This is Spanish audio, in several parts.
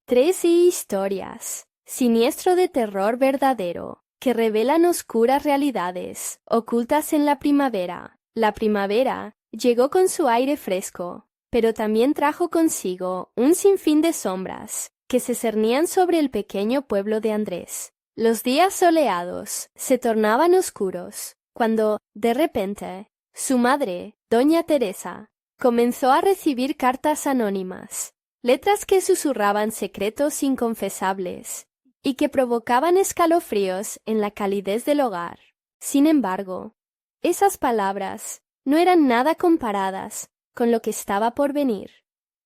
Tres historias. Siniestro de terror verdadero, que revelan oscuras realidades, ocultas en la primavera. La primavera llegó con su aire fresco, pero también trajo consigo un sinfín de sombras, que se cernían sobre el pequeño pueblo de Andrés. Los días soleados se tornaban oscuros, cuando, de repente, su madre, doña Teresa, comenzó a recibir cartas anónimas, letras que susurraban secretos inconfesables y que provocaban escalofríos en la calidez del hogar. Sin embargo, esas palabras no eran nada comparadas con lo que estaba por venir.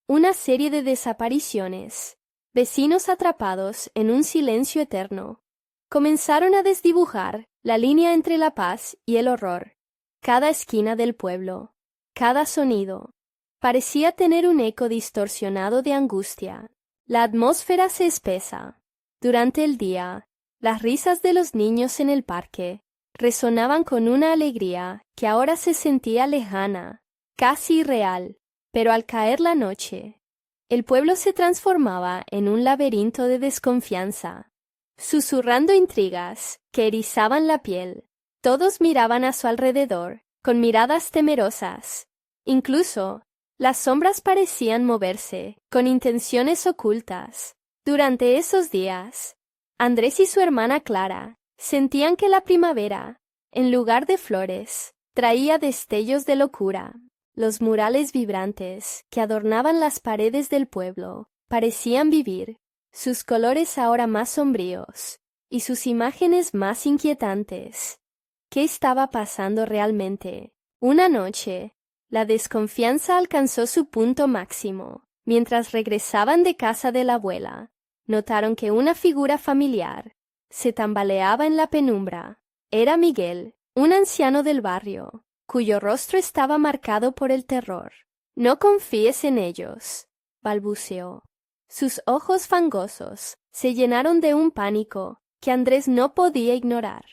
Una serie de desapariciones, vecinos atrapados en un silencio eterno, comenzaron a desdibujar la línea entre la paz y el horror. Cada esquina del pueblo, cada sonido, parecía tener un eco distorsionado de angustia. La atmósfera se espesa. Durante el día, las risas de los niños en el parque resonaban con una alegría que ahora se sentía lejana, casi irreal. Pero al caer la noche, el pueblo se transformaba en un laberinto de desconfianza, susurrando intrigas que erizaban la piel. Todos miraban a su alrededor con miradas temerosas. Incluso las sombras parecían moverse con intenciones ocultas. Durante esos días, Andrés y su hermana Clara sentían que la primavera, en lugar de flores, traía destellos de locura. Los murales vibrantes que adornaban las paredes del pueblo parecían vivir, sus colores ahora más sombríos y sus imágenes más inquietantes. ¿Qué estaba pasando realmente? Una noche, la desconfianza alcanzó su punto máximo. Mientras regresaban de casa de la abuela, notaron que una figura familiar se tambaleaba en la penumbra. Era Miguel, un anciano del barrio, cuyo rostro estaba marcado por el terror. «No confíes en ellos», balbuceó. Sus ojos fangosos se llenaron de un pánico que Andrés no podía ignorar.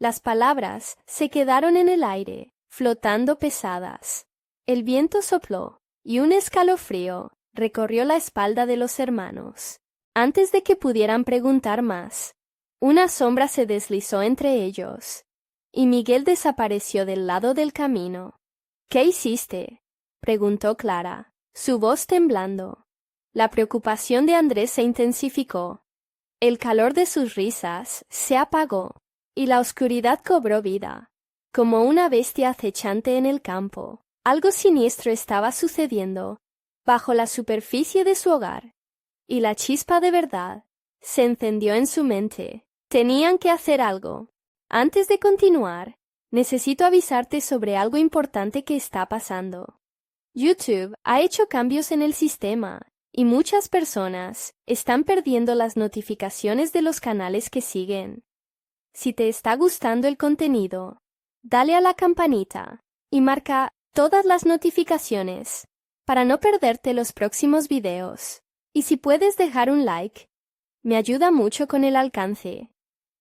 Las palabras se quedaron en el aire, flotando pesadas. El viento sopló, y un escalofrío recorrió la espalda de los hermanos. Antes de que pudieran preguntar más, una sombra se deslizó entre ellos, y Miguel desapareció del lado del camino. «¿Qué hiciste?», preguntó Clara, su voz temblando. La preocupación de Andrés se intensificó. El calor de sus risas se apagó, y la oscuridad cobró vida. Como una bestia acechante en el campo, algo siniestro estaba sucediendo bajo la superficie de su hogar, y la chispa de verdad se encendió en su mente. Tenían que hacer algo. Antes de continuar, necesito avisarte sobre algo importante que está pasando. YouTube ha hecho cambios en el sistema, y muchas personas están perdiendo las notificaciones de los canales que siguen. Si te está gustando el contenido, dale a la campanita y marca todas las notificaciones para no perderte los próximos videos. Y si puedes dejar un like, me ayuda mucho con el alcance.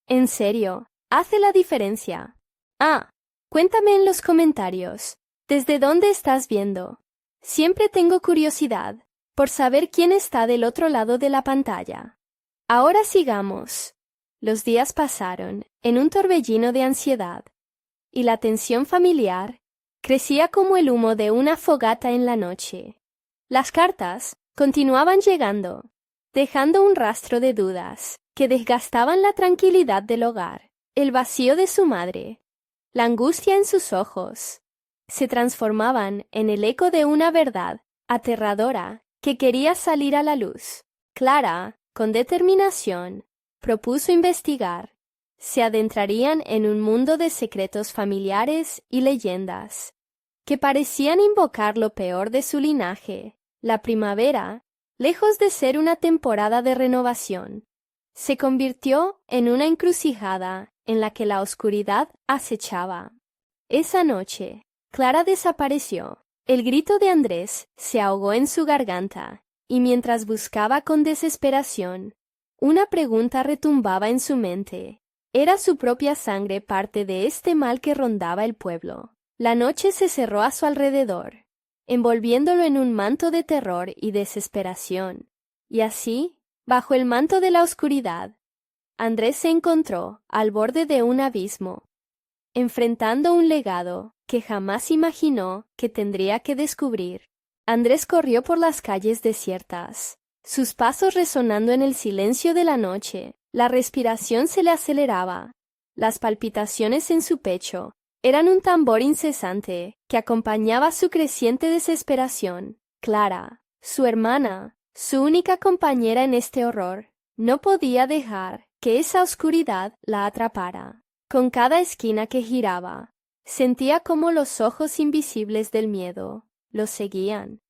En serio, hace la diferencia. Cuéntame en los comentarios, ¿desde dónde estás viendo? Siempre tengo curiosidad por saber quién está del otro lado de la pantalla. Ahora sigamos. Los días pasaron en un torbellino de ansiedad, y la tensión familiar crecía como el humo de una fogata en la noche. Las cartas continuaban llegando, dejando un rastro de dudas que desgastaban la tranquilidad del hogar. El vacío de su madre, la angustia en sus ojos, se transformaban en el eco de una verdad aterradora que quería salir a la luz. Clara, con determinación, propuso investigar. Se adentrarían en un mundo de secretos familiares y leyendas que parecían invocar lo peor de su linaje. La primavera, lejos de ser una temporada de renovación, se convirtió en una encrucijada en la que la oscuridad acechaba. Esa noche, Clara desapareció. El grito de Andrés se ahogó en su garganta, y mientras buscaba con desesperación, una pregunta retumbaba en su mente. ¿Era su propia sangre parte de este mal que rondaba el pueblo? La noche se cerró a su alrededor, envolviéndolo en un manto de terror y desesperación. Y así, Bajo el manto de la oscuridad, Andrés se encontró al borde de un abismo, enfrentando un legado que jamás imaginó que tendría que descubrir. Andrés corrió por las calles desiertas, sus pasos resonando en el silencio de la noche. La respiración se le aceleraba. Las palpitaciones en su pecho eran un tambor incesante que acompañaba su creciente desesperación. Clara, su hermana, su única compañera en este horror, no podía dejar que esa oscuridad la atrapara. Con cada esquina que giraba, sentía como los ojos invisibles del miedo lo seguían,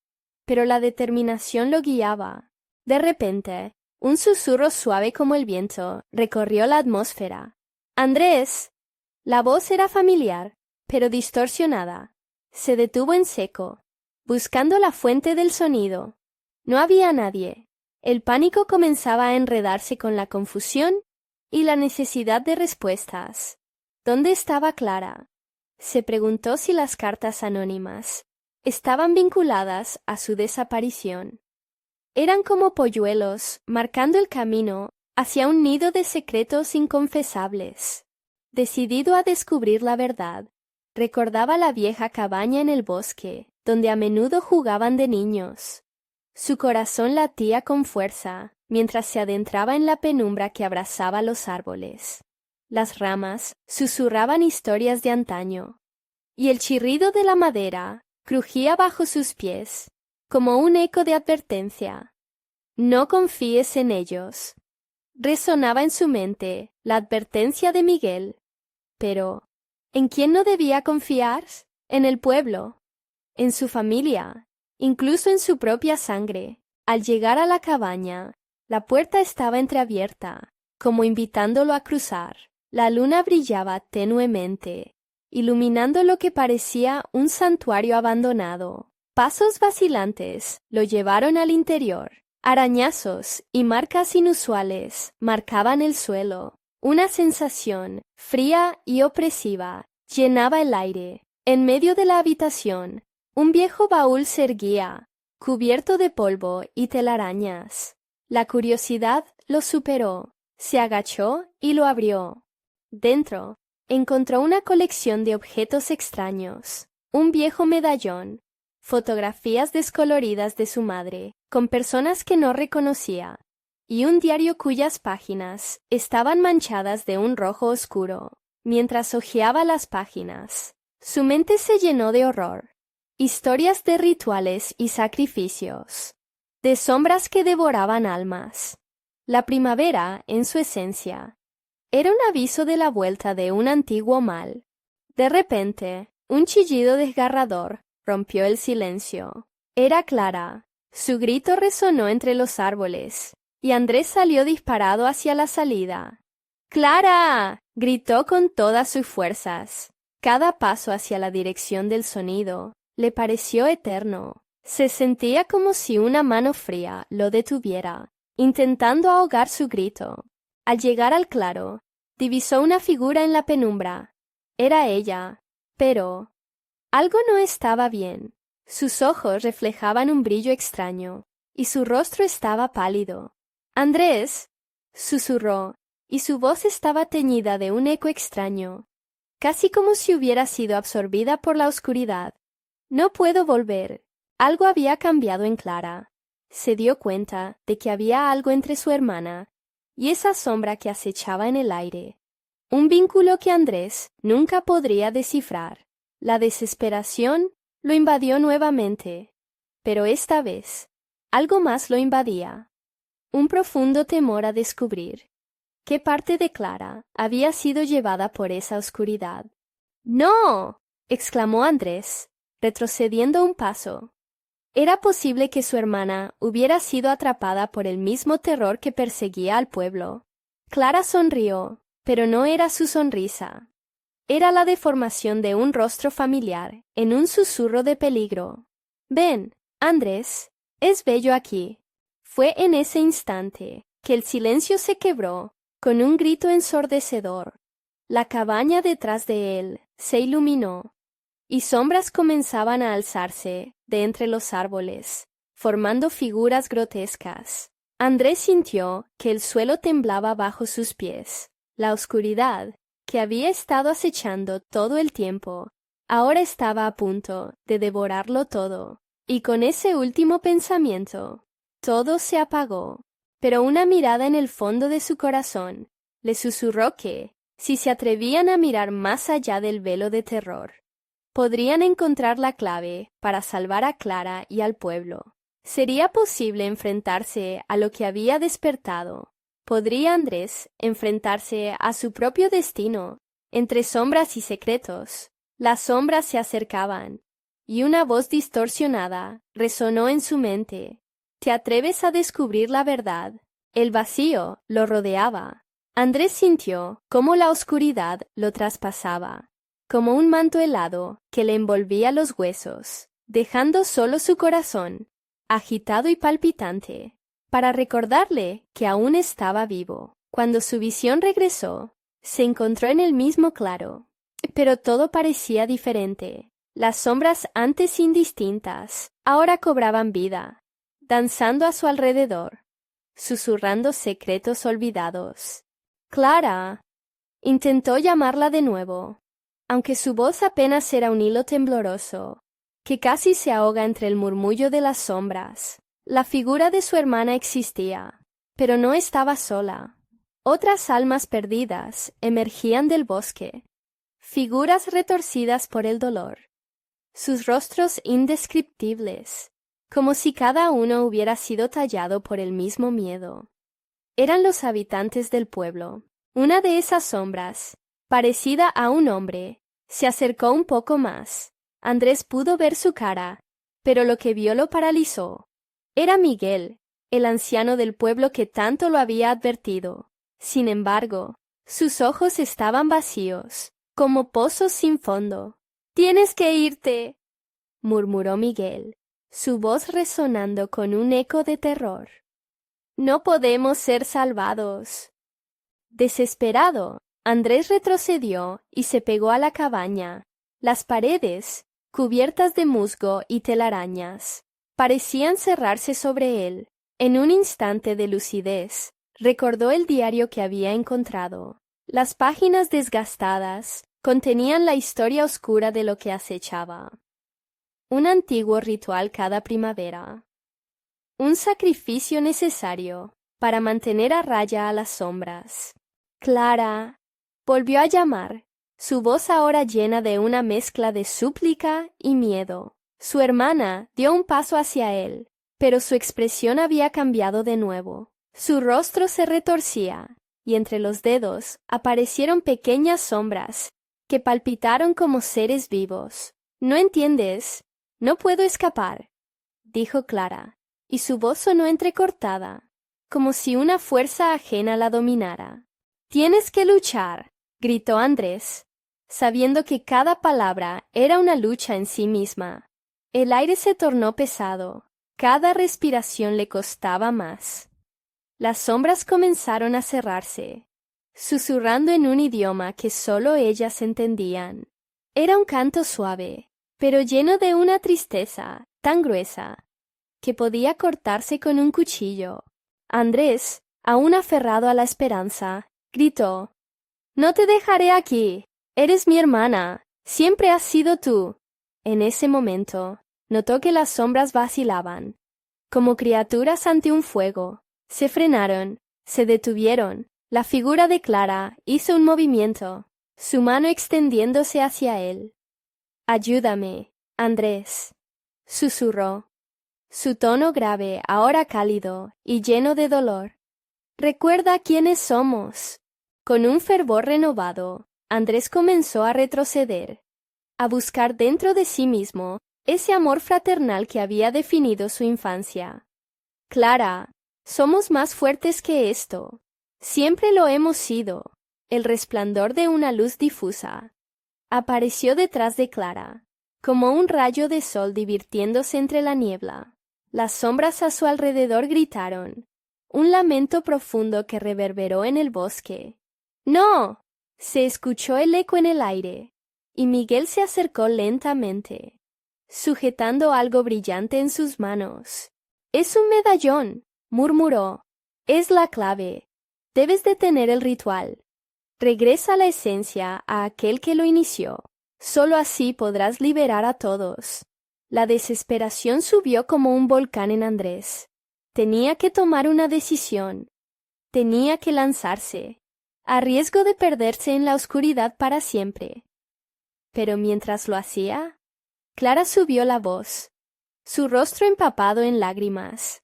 pero la determinación lo guiaba. De repente, un susurro suave como el viento recorrió la atmósfera. ¡Andrés! La voz era familiar, pero distorsionada. Se detuvo en seco, buscando la fuente del sonido. No había nadie. El pánico comenzaba a enredarse con la confusión y la necesidad de respuestas. ¿Dónde estaba Clara? Se preguntó si las cartas anónimas estaban vinculadas a su desaparición. Eran como polluelos marcando el camino hacia un nido de secretos inconfesables. Decidido a descubrir la verdad, recordaba la vieja cabaña en el bosque, donde a menudo jugaban de niños. Su corazón latía con fuerza mientras se adentraba en la penumbra que abrazaba los árboles. Las ramas susurraban historias de antaño, y el chirrido de la madera crujía bajo sus pies, como un eco de advertencia. No confíes en ellos. Resonaba en su mente la advertencia de Miguel. Pero, ¿en quién no debía confiar? En el pueblo, en su familia, incluso en su propia sangre. Al llegar a la cabaña, la puerta estaba entreabierta, como invitándolo a cruzar. La luna brillaba tenuemente, iluminando lo que parecía un santuario abandonado. Pasos vacilantes lo llevaron al interior. Arañazos y marcas inusuales marcaban el suelo. Una sensación fría y opresiva llenaba el aire. En medio de la habitación, un viejo baúl se erguía, cubierto de polvo y telarañas. La curiosidad lo superó. Se agachó y lo abrió. Dentro, encontró una colección de objetos extraños, un viejo medallón, fotografías descoloridas de su madre, con personas que no reconocía, y un diario cuyas páginas estaban manchadas de un rojo oscuro. Mientras hojeaba las páginas, su mente se llenó de horror. Historias de rituales y sacrificios, de sombras que devoraban almas. La primavera, en su esencia, era un aviso de la vuelta de un antiguo mal. De repente, un chillido desgarrador rompió el silencio. Era Clara. Su grito resonó entre los árboles, y Andrés salió disparado hacia la salida. ¡Clara! Gritó con todas sus fuerzas. Cada paso hacia la dirección del sonido le pareció eterno. Se sentía como si una mano fría lo detuviera, intentando ahogar su grito. Al llegar al claro, divisó una figura en la penumbra. Era ella, pero algo no estaba bien. Sus ojos reflejaban un brillo extraño, y su rostro estaba pálido. «Andrés», susurró, y su voz estaba teñida de un eco extraño, casi como si hubiera sido absorbida por la oscuridad. «No puedo volver». Algo había cambiado en Clara. Se dio cuenta de que había algo entre su hermana y esa sombra que acechaba en el aire. Un vínculo que Andrés nunca podría descifrar. La desesperación lo invadió nuevamente, pero esta vez algo más lo invadía. Un profundo temor a descubrir qué parte de Clara había sido llevada por esa oscuridad. «¡No!», exclamó Andrés, retrocediendo un paso. Era posible que su hermana hubiera sido atrapada por el mismo terror que perseguía al pueblo. Clara sonrió, pero no era su sonrisa. Era la deformación de un rostro familiar en un susurro de peligro. «Ven, Andrés, es bello aquí». Fue en ese instante que el silencio se quebró con un grito ensordecedor. La cabaña detrás de él se iluminó, y sombras comenzaban a alzarse de entre los árboles, formando figuras grotescas. Andrés sintió que el suelo temblaba bajo sus pies. La oscuridad, que había estado acechando todo el tiempo, ahora estaba a punto de devorarlo todo. Y con ese último pensamiento, todo se apagó. Pero una mirada en el fondo de su corazón le susurró que, si se atrevían a mirar más allá del velo de terror, podrían encontrar la clave para salvar a Clara y al pueblo. ¿Sería posible enfrentarse a lo que había despertado? ¿Podría Andrés enfrentarse a su propio destino? Entre sombras y secretos, las sombras se acercaban, y una voz distorsionada resonó en su mente. ¿Te atreves a descubrir la verdad? El vacío lo rodeaba. Andrés sintió cómo la oscuridad lo traspasaba, como un manto helado que le envolvía los huesos, dejando solo su corazón, agitado y palpitante, para recordarle que aún estaba vivo. Cuando su visión regresó, se encontró en el mismo claro, pero todo parecía diferente. Las sombras antes indistintas ahora cobraban vida, danzando a su alrededor, susurrando secretos olvidados. Clara. Intentó llamarla de nuevo, aunque su voz apenas era un hilo tembloroso, que casi se ahoga entre el murmullo de las sombras. La figura de su hermana existía, pero no estaba sola. Otras almas perdidas emergían del bosque, figuras retorcidas por el dolor, sus rostros indescriptibles, como si cada uno hubiera sido tallado por el mismo miedo. Eran los habitantes del pueblo. Una de esas sombras, parecida a un hombre, se acercó un poco más. Andrés pudo ver su cara, pero lo que vio lo paralizó. Era Miguel, el anciano del pueblo que tanto lo había advertido. Sin embargo, sus ojos estaban vacíos, como pozos sin fondo. «Tienes que irte», murmuró Miguel, su voz resonando con un eco de terror. «No podemos ser salvados». Desesperado, Andrés retrocedió y se pegó a la cabaña. Las paredes, cubiertas de musgo y telarañas, parecían cerrarse sobre él. En un instante de lucidez, recordó el diario que había encontrado. Las páginas desgastadas contenían la historia oscura de lo que acechaba. Un antiguo ritual cada primavera. Un sacrificio necesario para mantener a raya a las sombras. Clara. Volvió a llamar, su voz ahora llena de una mezcla de súplica y miedo. Su hermana dio un paso hacia él, pero su expresión había cambiado de nuevo. Su rostro se retorcía, y entre los dedos aparecieron pequeñas sombras que palpitaron como seres vivos. «¿No entiendes? No puedo escapar», dijo Clara, y su voz sonó entrecortada, como si una fuerza ajena la dominara. «Tienes que luchar», gritó Andrés, sabiendo que cada palabra era una lucha en sí misma. El aire se tornó pesado, cada respiración le costaba más. Las sombras comenzaron a cerrarse, susurrando en un idioma que solo ellas entendían. Era un canto suave, pero lleno de una tristeza tan gruesa que podía cortarse con un cuchillo. Andrés, aún aferrado a la esperanza, gritó: «No te dejaré aquí. Eres mi hermana. Siempre has sido tú». En ese momento, notó que las sombras vacilaban, como criaturas ante un fuego. Se frenaron, se detuvieron. La figura de Clara hizo un movimiento, su mano extendiéndose hacia él. «Ayúdame, Andrés», susurró, su tono grave, ahora cálido y lleno de dolor. «Recuerda quiénes somos». Con un fervor renovado, Andrés comenzó a retroceder, a buscar dentro de sí mismo ese amor fraternal que había definido su infancia. «Clara, somos más fuertes que esto. Siempre lo hemos sido». El resplandor de una luz difusa apareció detrás de Clara, como un rayo de sol divirtiéndose entre la niebla. Las sombras a su alrededor gritaron, un lamento profundo que reverberó en el bosque. «¡No!». Se escuchó el eco en el aire, y Miguel se acercó lentamente, sujetando algo brillante en sus manos. «Es un medallón», murmuró, Es la clave. Debes detener el ritual. Regresa a la esencia, a aquel que lo inició. Solo así podrás liberar a todos. La desesperación subió como un volcán en Andrés. Tenía que tomar una decisión. Tenía que lanzarse, a riesgo de perderse en la oscuridad para siempre. Pero mientras lo hacía, Clara subió la voz, su rostro empapado en lágrimas.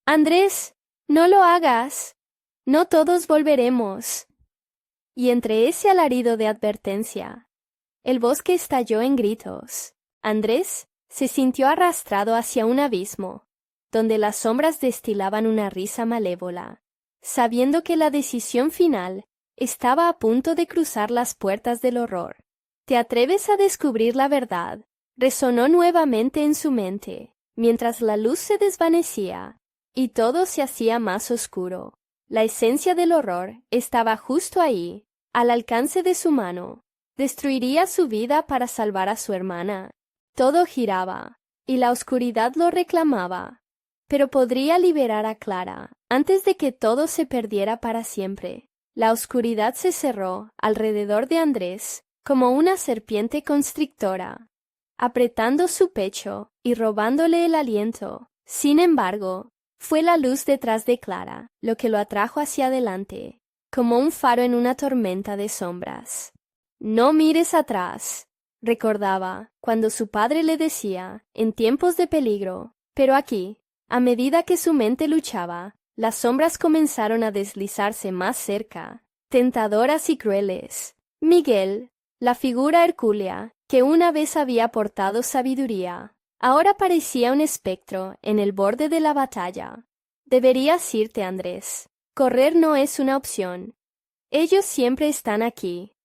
Andrés, no lo hagas. No todos volveremos. Y entre ese alarido de advertencia, el bosque estalló en gritos. Andrés se sintió arrastrado hacia un abismo, donde las sombras destilaban una risa malévola, sabiendo que la decisión final estaba a punto de cruzar las puertas del horror. ¿Te atreves a descubrir la verdad? Resonó nuevamente en su mente, mientras la luz se desvanecía y todo se hacía más oscuro. La esencia del horror estaba justo ahí, al alcance de su mano. Destruiría su vida para salvar a su hermana. Todo giraba, y la oscuridad lo reclamaba. Pero podría liberar a Clara antes de que todo se perdiera para siempre. La oscuridad se cerró alrededor de Andrés como una serpiente constrictora, apretando su pecho y robándole el aliento. Sin embargo, fue la luz detrás de Clara lo que lo atrajo hacia adelante, como un faro en una tormenta de sombras. No mires atrás, recordaba cuando su padre le decía, en tiempos de peligro. Pero aquí, a medida que su mente luchaba, las sombras comenzaron a deslizarse más cerca, tentadoras y crueles. Miguel, la figura hercúlea que una vez había portado sabiduría, ahora parecía un espectro en el borde de la batalla. Deberías irte, Andrés. Correr no es una opción. Ellos siempre están aquí,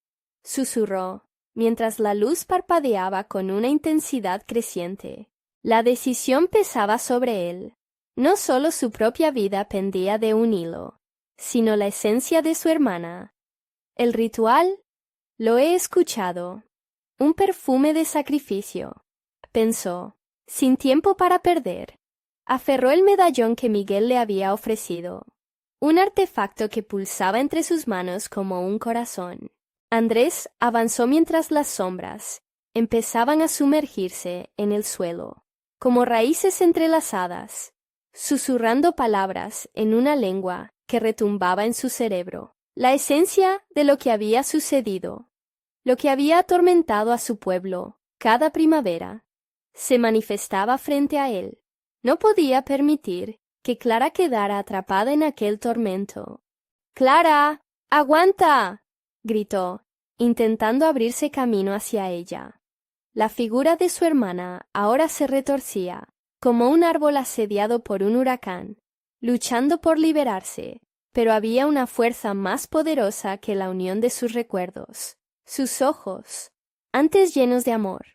susurró, mientras la luz parpadeaba con una intensidad creciente. La decisión pesaba sobre él. No solo su propia vida pendía de un hilo, sino la esencia de su hermana. El ritual, lo he escuchado. Un perfume de sacrificio, pensó, sin tiempo para perder. Aferró el medallón que Miguel le había ofrecido, un artefacto que pulsaba entre sus manos como un corazón. Andrés avanzó mientras las sombras empezaban a sumergirse en el suelo, como raíces entrelazadas, susurrando palabras en una lengua que retumbaba en su cerebro. La esencia de lo que había sucedido, lo que había atormentado a su pueblo cada primavera, se manifestaba frente a él. No podía permitir que Clara quedara atrapada en aquel tormento. «¡Clara! ¡Aguanta!», gritó, intentando abrirse camino hacia ella. La figura de su hermana ahora se retorcía, como un árbol asediado por un huracán, luchando por liberarse, pero había una fuerza más poderosa que la unión de sus recuerdos. Sus ojos, antes llenos de amor,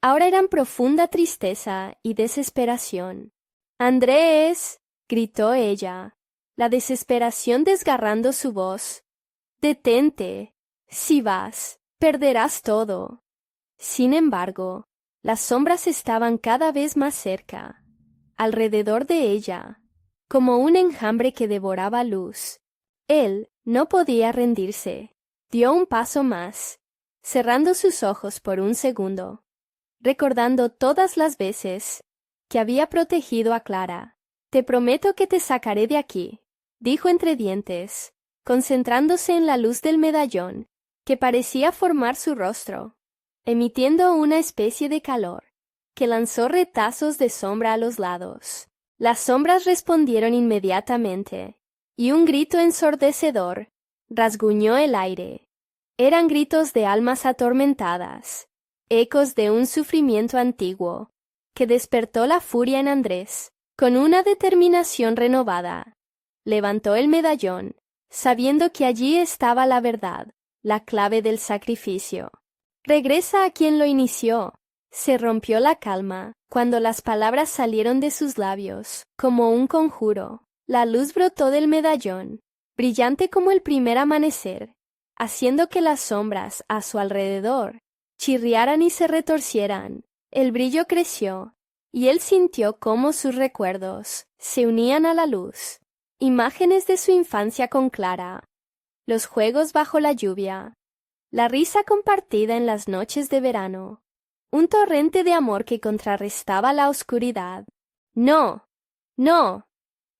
ahora eran profunda tristeza y desesperación. «¡Andrés!», gritó ella, la desesperación desgarrando su voz. «¡Detente! Si vas, perderás todo». Sin embargo, las sombras estaban cada vez más cerca, alrededor de ella, como un enjambre que devoraba luz. Él no podía rendirse. Dio un paso más, cerrando sus ojos por un segundo, recordando todas las veces que había protegido a Clara. «Te prometo que te sacaré de aquí», dijo entre dientes, concentrándose en la luz del medallón que parecía formar su rostro, emitiendo una especie de calor que lanzó retazos de sombra a los lados. Las sombras respondieron inmediatamente, y un grito ensordecedor rasguñó el aire. Eran gritos de almas atormentadas, ecos de un sufrimiento antiguo, que despertó la furia en Andrés. Con una determinación renovada, levantó el medallón, sabiendo que allí estaba la verdad, la clave del sacrificio. «Regresa a quien lo inició». Se rompió la calma cuando las palabras salieron de sus labios, como un conjuro. La luz brotó del medallón, brillante como el primer amanecer, haciendo que las sombras a su alrededor chirriaran y se retorcieran. El brillo creció, y él sintió cómo sus recuerdos se unían a la luz. Imágenes de su infancia con Clara. Los juegos bajo la lluvia. La risa compartida en las noches de verano. Un torrente de amor que contrarrestaba la oscuridad. ¡No! ¡No!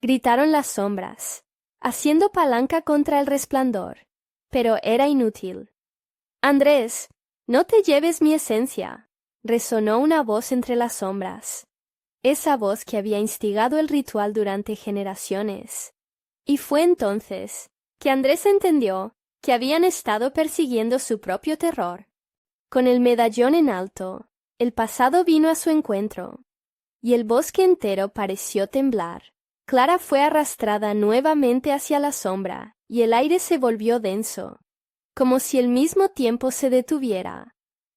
Gritaron las sombras, haciendo palanca contra el resplandor. Pero era inútil. Andrés, no te lleves mi esencia, resonó una voz entre las sombras. Esa voz que había instigado el ritual durante generaciones. Y fue entonces que Andrés entendió que habían estado persiguiendo su propio terror. Con el medallón en alto, el pasado vino a su encuentro, y el bosque entero pareció temblar. Clara fue arrastrada nuevamente hacia la sombra, y el aire se volvió denso, como si el mismo tiempo se detuviera.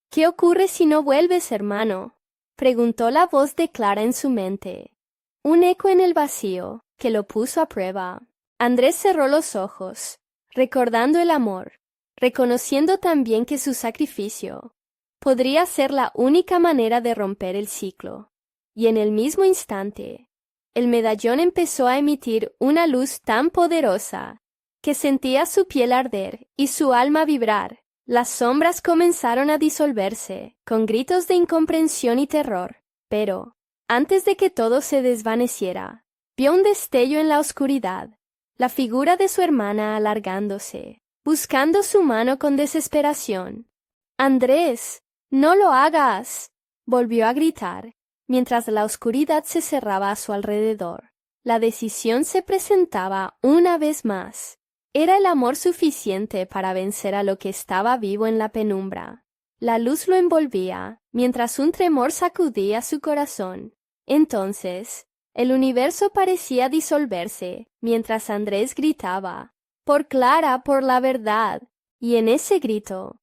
¿Qué ocurre si no vuelves, hermano?, preguntó la voz de Clara en su mente. Un eco en el vacío que lo puso a prueba. Andrés cerró los ojos, recordando el amor, reconociendo también que su sacrificio podría ser la única manera de romper el ciclo. Y en el mismo instante, el medallón empezó a emitir una luz tan poderosa que sentía su piel arder y su alma vibrar. Las sombras comenzaron a disolverse, con gritos de incomprensión y terror. Pero, antes de que todo se desvaneciera, vio un destello en la oscuridad, la figura de su hermana alargándose, buscando su mano con desesperación. «Andrés, no lo hagas», volvió a gritar, mientras la oscuridad se cerraba a su alrededor. La decisión se presentaba una vez más. Era el amor suficiente para vencer a lo que estaba vivo en la penumbra. La luz lo envolvía, mientras un tremor sacudía su corazón. Entonces, el universo parecía disolverse, mientras Andrés gritaba, «Por Clara, por la verdad». Y en ese grito,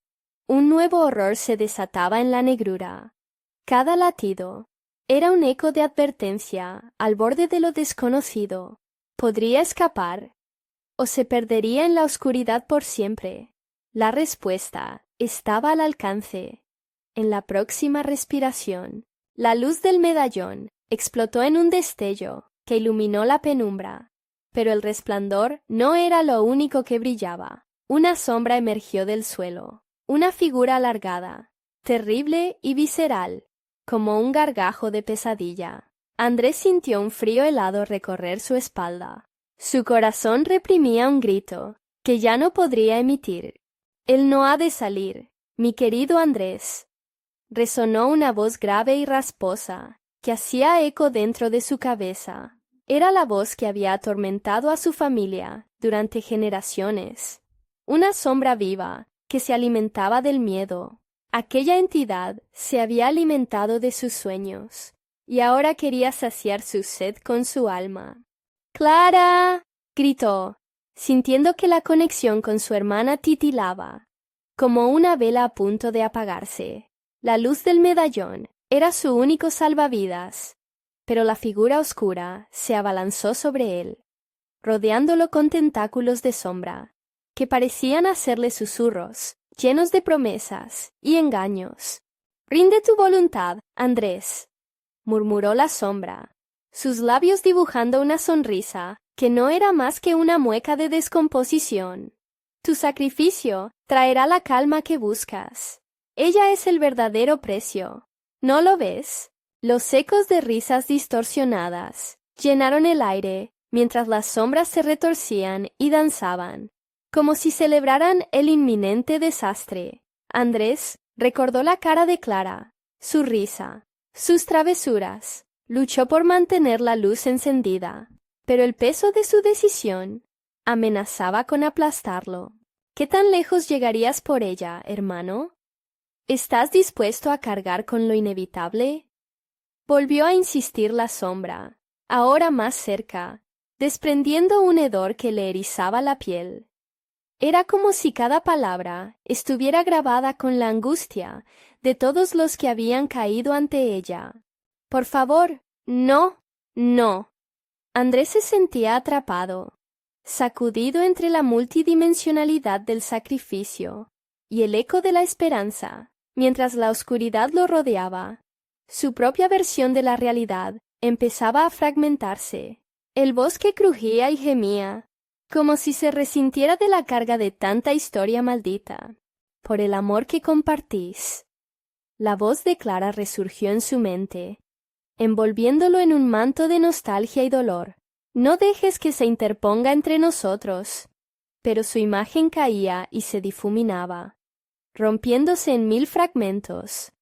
un nuevo horror se desataba en la negrura. Cada latido era un eco de advertencia al borde de lo desconocido. ¿Podría escapar o se perdería en la oscuridad por siempre? La respuesta estaba al alcance. En la próxima respiración, la luz del medallón explotó en un destello que iluminó la penumbra. Pero el resplandor no era lo único que brillaba. Una sombra emergió del suelo, una figura alargada, terrible y visceral, como un gargajo de pesadilla. Andrés sintió un frío helado recorrer su espalda. Su corazón reprimía un grito que ya no podría emitir. «Él no ha de salir, mi querido Andrés», resonó una voz grave y rasposa que hacía eco dentro de su cabeza. Era la voz que había atormentado a su familia durante generaciones. Una sombra viva que se alimentaba del miedo. Aquella entidad se había alimentado de sus sueños y ahora quería saciar su sed con su alma. «¡Clara!», gritó, sintiendo que la conexión con su hermana titilaba, como una vela a punto de apagarse. La luz del medallón era su único salvavidas, pero la figura oscura se abalanzó sobre él, rodeándolo con tentáculos de sombra, que parecían hacerle susurros, llenos de promesas y engaños. «Rinde tu voluntad, Andrés», murmuró la sombra, sus labios dibujando una sonrisa que no era más que una mueca de descomposición. «Tu sacrificio traerá la calma que buscas. Ella es el verdadero precio. ¿No lo ves?». Los ecos de risas distorsionadas llenaron el aire mientras las sombras se retorcían y danzaban, como si celebraran el inminente desastre. Andrés recordó la cara de Clara, su risa, sus travesuras. Luchó por mantener la luz encendida, pero el peso de su decisión amenazaba con aplastarlo. «¿Qué tan lejos llegarías por ella, hermano? ¿Estás dispuesto a cargar con lo inevitable?». Volvió a insistir la sombra, ahora más cerca, desprendiendo un hedor que le erizaba la piel. Era como si cada palabra estuviera grabada con la angustia de todos los que habían caído ante ella. «Por favor, no, no». Andrés se sentía atrapado, sacudido entre la multidimensionalidad del sacrificio y el eco de la esperanza, mientras la oscuridad lo rodeaba. Su propia versión de la realidad empezaba a fragmentarse. El bosque crujía y gemía, como si se resintiera de la carga de tanta historia maldita. Por el amor que compartís. La voz de Clara resurgió en su mente, envolviéndolo en un manto de nostalgia y dolor. No dejes que se interponga entre nosotros. Pero su imagen caía y se difuminaba, rompiéndose en 1000 fragmentos.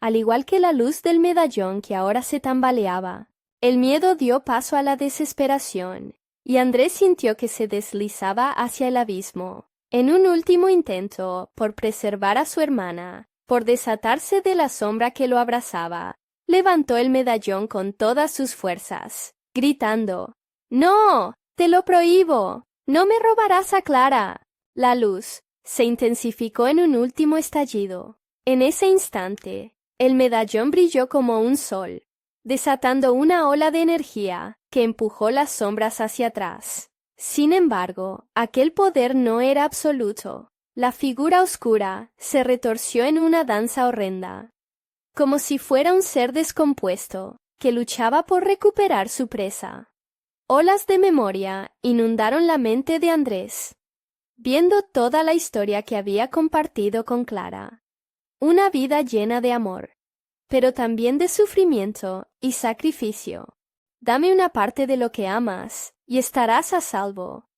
Al igual que la luz del medallón que ahora se tambaleaba, el miedo dio paso a la desesperación, y Andrés sintió que se deslizaba hacia el abismo, en un último intento por preservar a su hermana, por desatarse de la sombra que lo abrazaba. Levantó el medallón con todas sus fuerzas, gritando: «¡No! ¡Te lo prohíbo! ¡No me robarás a Clara!». La luz se intensificó en un último estallido. En ese instante, el medallón brilló como un sol, desatando una ola de energía que empujó las sombras hacia atrás. Sin embargo, aquel poder no era absoluto. La figura oscura se retorció en una danza horrenda, como si fuera un ser descompuesto que luchaba por recuperar su presa. Olas de memoria inundaron la mente de Andrés, viendo toda la historia que había compartido con Clara. Una vida llena de amor, pero también de sufrimiento y sacrificio. «Dame una parte de lo que amas, y estarás a salvo»,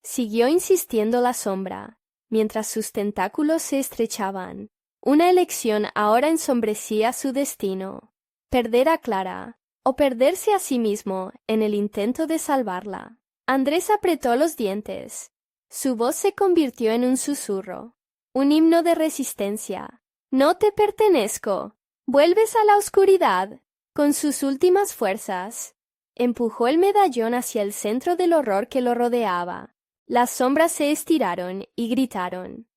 siguió insistiendo la sombra, mientras sus tentáculos se estrechaban. Una elección ahora ensombrecía su destino: perder a Clara, o perderse a sí mismo en el intento de salvarla. Andrés apretó los dientes. Su voz se convirtió en un susurro, un himno de resistencia. «No te pertenezco. Vuelves a la oscuridad». Con sus últimas fuerzas, empujó el medallón hacia el centro del horror que lo rodeaba. Las sombras se estiraron y gritaron,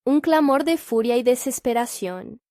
un clamor de furia y desesperación.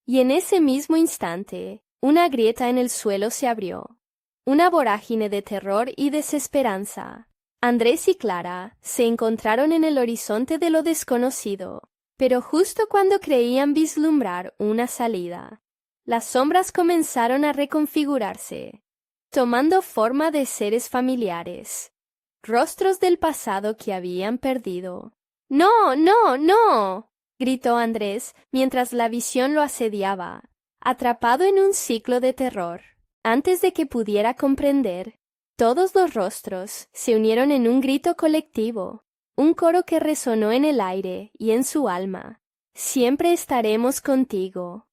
Y en ese mismo instante, una grieta en el suelo se abrió, una vorágine de terror y desesperanza. Andrés y Clara se encontraron en el horizonte de lo desconocido, pero justo cuando creían vislumbrar una salida, las sombras comenzaron a reconfigurarse, tomando forma de seres familiares, rostros del pasado que habían perdido. «¡No, no, no!», gritó Andrés mientras la visión lo asediaba, atrapado en un ciclo de terror. Antes de que pudiera comprender, todos los rostros se unieron en un grito colectivo, un coro que resonó en el aire y en su alma. «Siempre estaremos contigo».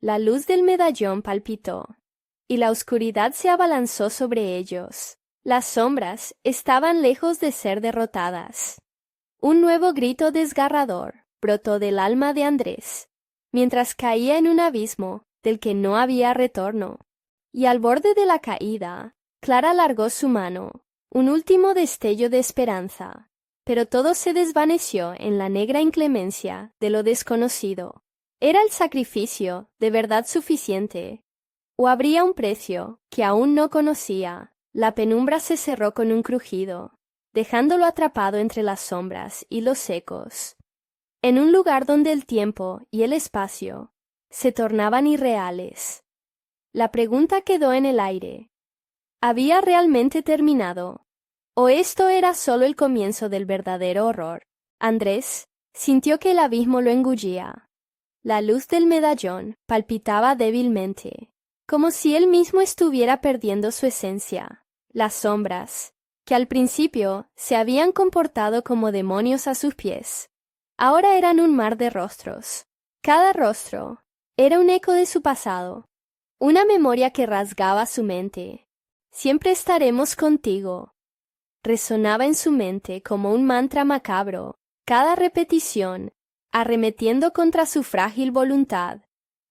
La luz del medallón palpitó, y la oscuridad se abalanzó sobre ellos. Las sombras estaban lejos de ser derrotadas. Un nuevo grito desgarrador brotó del alma de Andrés, mientras caía en un abismo del que no había retorno. Y al borde de la caída, Clara alargó su mano, un último destello de esperanza, pero todo se desvaneció en la negra inclemencia de lo desconocido. ¿Era el sacrificio de verdad suficiente? ¿O habría un precio que aún no conocía? La penumbra se cerró con un crujido, dejándolo atrapado entre las sombras y los ecos, en un lugar donde el tiempo y el espacio se tornaban irreales. La pregunta quedó en el aire. ¿Había realmente terminado? ¿O esto era solo el comienzo del verdadero horror? Andrés sintió que el abismo lo engullía. La luz del medallón palpitaba débilmente, como si él mismo estuviera perdiendo su esencia. Las sombras, que al principio se habían comportado como demonios a sus pies, ahora eran un mar de rostros. Cada rostro era un eco de su pasado, una memoria que rasgaba su mente. «Siempre estaremos contigo», resonaba en su mente como un mantra macabro, cada repetición arremetiendo contra su frágil voluntad.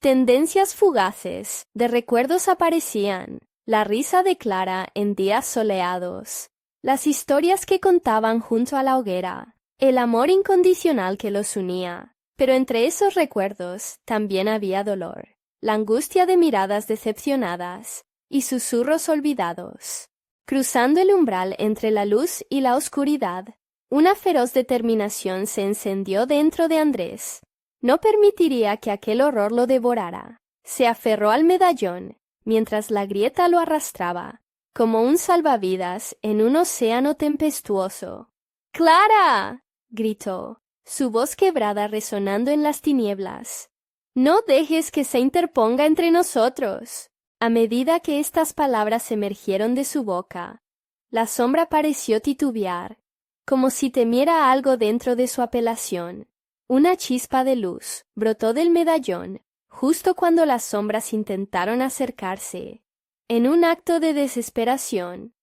Tendencias fugaces de recuerdos aparecían, la risa de Clara en días soleados, las historias que contaban junto a la hoguera, el amor incondicional que los unía. Pero entre esos recuerdos también había dolor, la angustia de miradas decepcionadas y susurros olvidados. Cruzando el umbral entre la luz y la oscuridad, una feroz determinación se encendió dentro de Andrés. No permitiría que aquel horror lo devorara. Se aferró al medallón, mientras la grieta lo arrastraba, como un salvavidas en un océano tempestuoso. ¡Clara!, gritó, su voz quebrada resonando en las tinieblas. «No dejes que se interponga entre nosotros». A medida que estas palabras emergieron de su boca, la sombra pareció titubear, como si temiera algo dentro de su apelación. Una chispa de luz brotó del medallón justo cuando las sombras intentaron acercarse. En un acto de desesperación,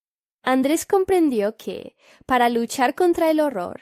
Andrés comprendió que, para luchar contra el horror,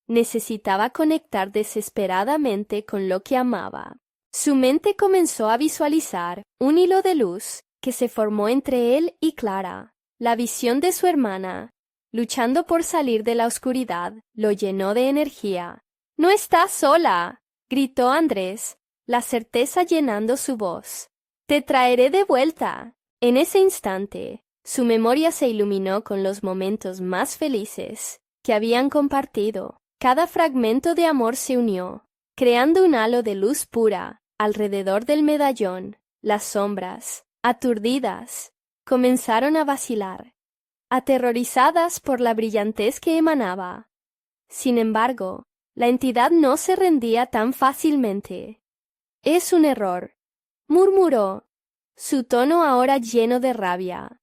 necesitaba conectar desesperadamente con lo que amaba. Su mente comenzó a visualizar un hilo de luz que se formó entre él y Clara. La visión de su hermana, luchando por salir de la oscuridad, lo llenó de energía. «¡No estás sola!», gritó Andrés, la certeza llenando su voz. «Te traeré de vuelta». En ese instante, su memoria se iluminó con los momentos más felices que habían compartido. Cada fragmento de amor se unió, creando un halo de luz pura alrededor del medallón. Las sombras, aturdidas, comenzaron a vacilar, aterrorizadas por la brillantez que emanaba. Sin embargo, la entidad no se rendía tan fácilmente. «Es un error», murmuró, su tono ahora lleno de rabia.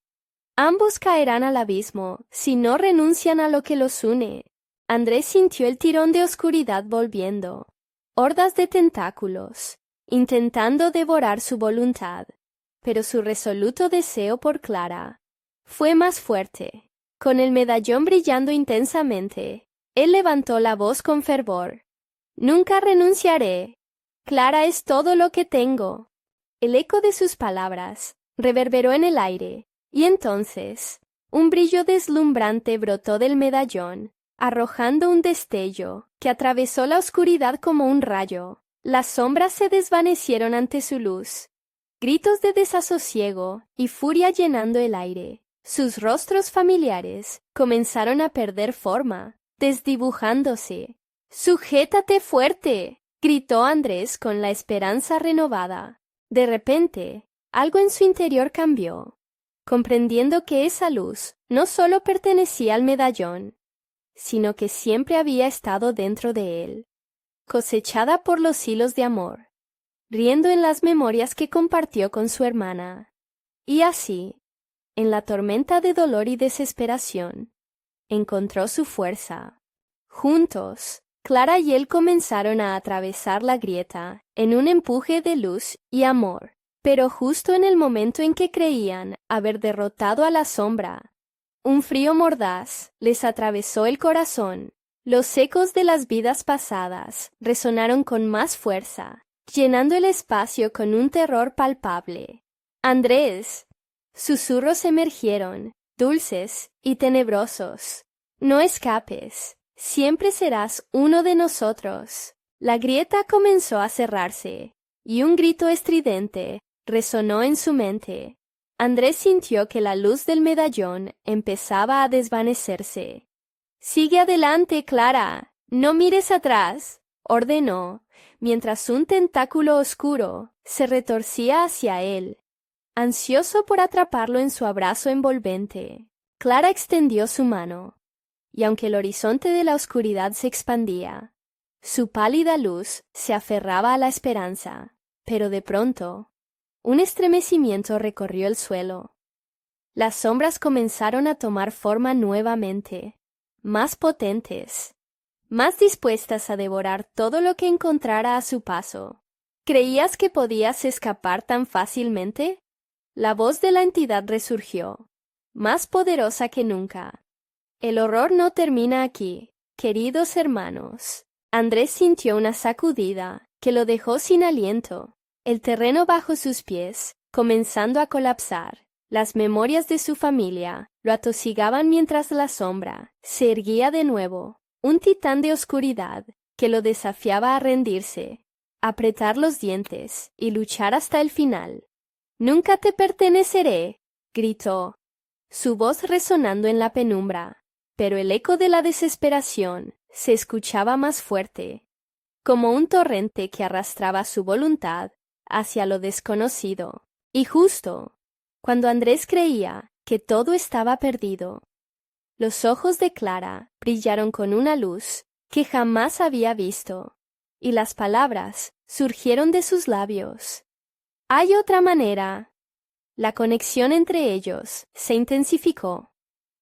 «Ambos caerán al abismo si no renuncian a lo que los une». Andrés sintió el tirón de oscuridad volviendo, hordas de tentáculos, intentando devorar su voluntad, pero su resoluto deseo por Clara fue más fuerte. Con el medallón brillando intensamente, él levantó la voz con fervor. «Nunca renunciaré. Clara es todo lo que tengo». El eco de sus palabras reverberó en el aire, y entonces un brillo deslumbrante brotó del medallón, arrojando un destello que atravesó la oscuridad como un rayo. Las sombras se desvanecieron ante su luz, gritos de desasosiego y furia llenando el aire. Sus rostros familiares comenzaron a perder forma, desdibujándose. «¡Sujétate fuerte!», gritó Andrés con la esperanza renovada. De repente, algo en su interior cambió, comprendiendo que esa luz no solo pertenecía al medallón, sino que siempre había estado dentro de él, cosechada por los hilos de amor, riendo en las memorias que compartió con su hermana. Y así, en la tormenta de dolor y desesperación, encontró su fuerza. Juntos, Clara y él comenzaron a atravesar la grieta en un empuje de luz y amor, pero justo en el momento en que creían haber derrotado a la sombra, un frío mordaz les atravesó el corazón. Los ecos de las vidas pasadas resonaron con más fuerza, llenando el espacio con un terror palpable. «Andrés», susurros emergieron, dulces y tenebrosos. «No escapes. Siempre serás uno de nosotros». La grieta comenzó a cerrarse, y un grito estridente resonó en su mente. Andrés sintió que la luz del medallón empezaba a desvanecerse. «Sigue adelante, Clara. No mires atrás», ordenó, mientras un tentáculo oscuro se retorcía hacia él, ansioso por atraparlo en su abrazo envolvente. Clara extendió su mano, y aunque el horizonte de la oscuridad se expandía, su pálida luz se aferraba a la esperanza. Pero de pronto, un estremecimiento recorrió el suelo. Las sombras comenzaron a tomar forma nuevamente, más potentes, más dispuestas a devorar todo lo que encontrara a su paso. «¿Creías que podías escapar tan fácilmente?». La voz de la entidad resurgió, más poderosa que nunca. «El horror no termina aquí, queridos hermanos». Andrés sintió una sacudida que lo dejó sin aliento. El terreno bajo sus pies, comenzando a colapsar. Las memorias de su familia lo atosigaban mientras la sombra se erguía de nuevo, un titán de oscuridad que lo desafiaba a rendirse, apretar los dientes y luchar hasta el final. «Nunca te perteneceré», gritó, su voz resonando en la penumbra, pero el eco de la desesperación se escuchaba más fuerte, como un torrente que arrastraba su voluntad hacia lo desconocido. Y justo cuando Andrés creía que todo estaba perdido. Los ojos de Clara brillaron con una luz que jamás había visto, y las palabras surgieron de sus labios. «Hay otra manera». La conexión entre ellos se intensificó.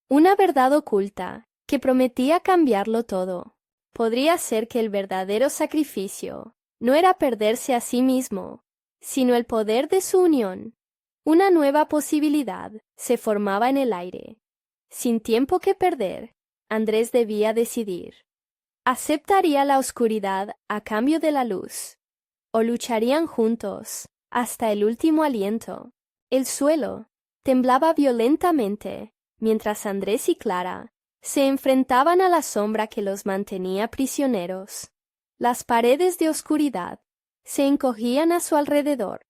Una verdad oculta que prometía cambiarlo todo. Podría ser que el verdadero sacrificio no era perderse a sí mismo, sino el poder de su unión. Una nueva posibilidad se formaba en el aire. Sin tiempo que perder, Andrés debía decidir. ¿Aceptaría la oscuridad a cambio de la luz? ¿O lucharían juntos hasta el último aliento? El suelo temblaba violentamente mientras Andrés y Clara se enfrentaban a la sombra que los mantenía prisioneros. Las paredes de oscuridad se encogían a su alrededor,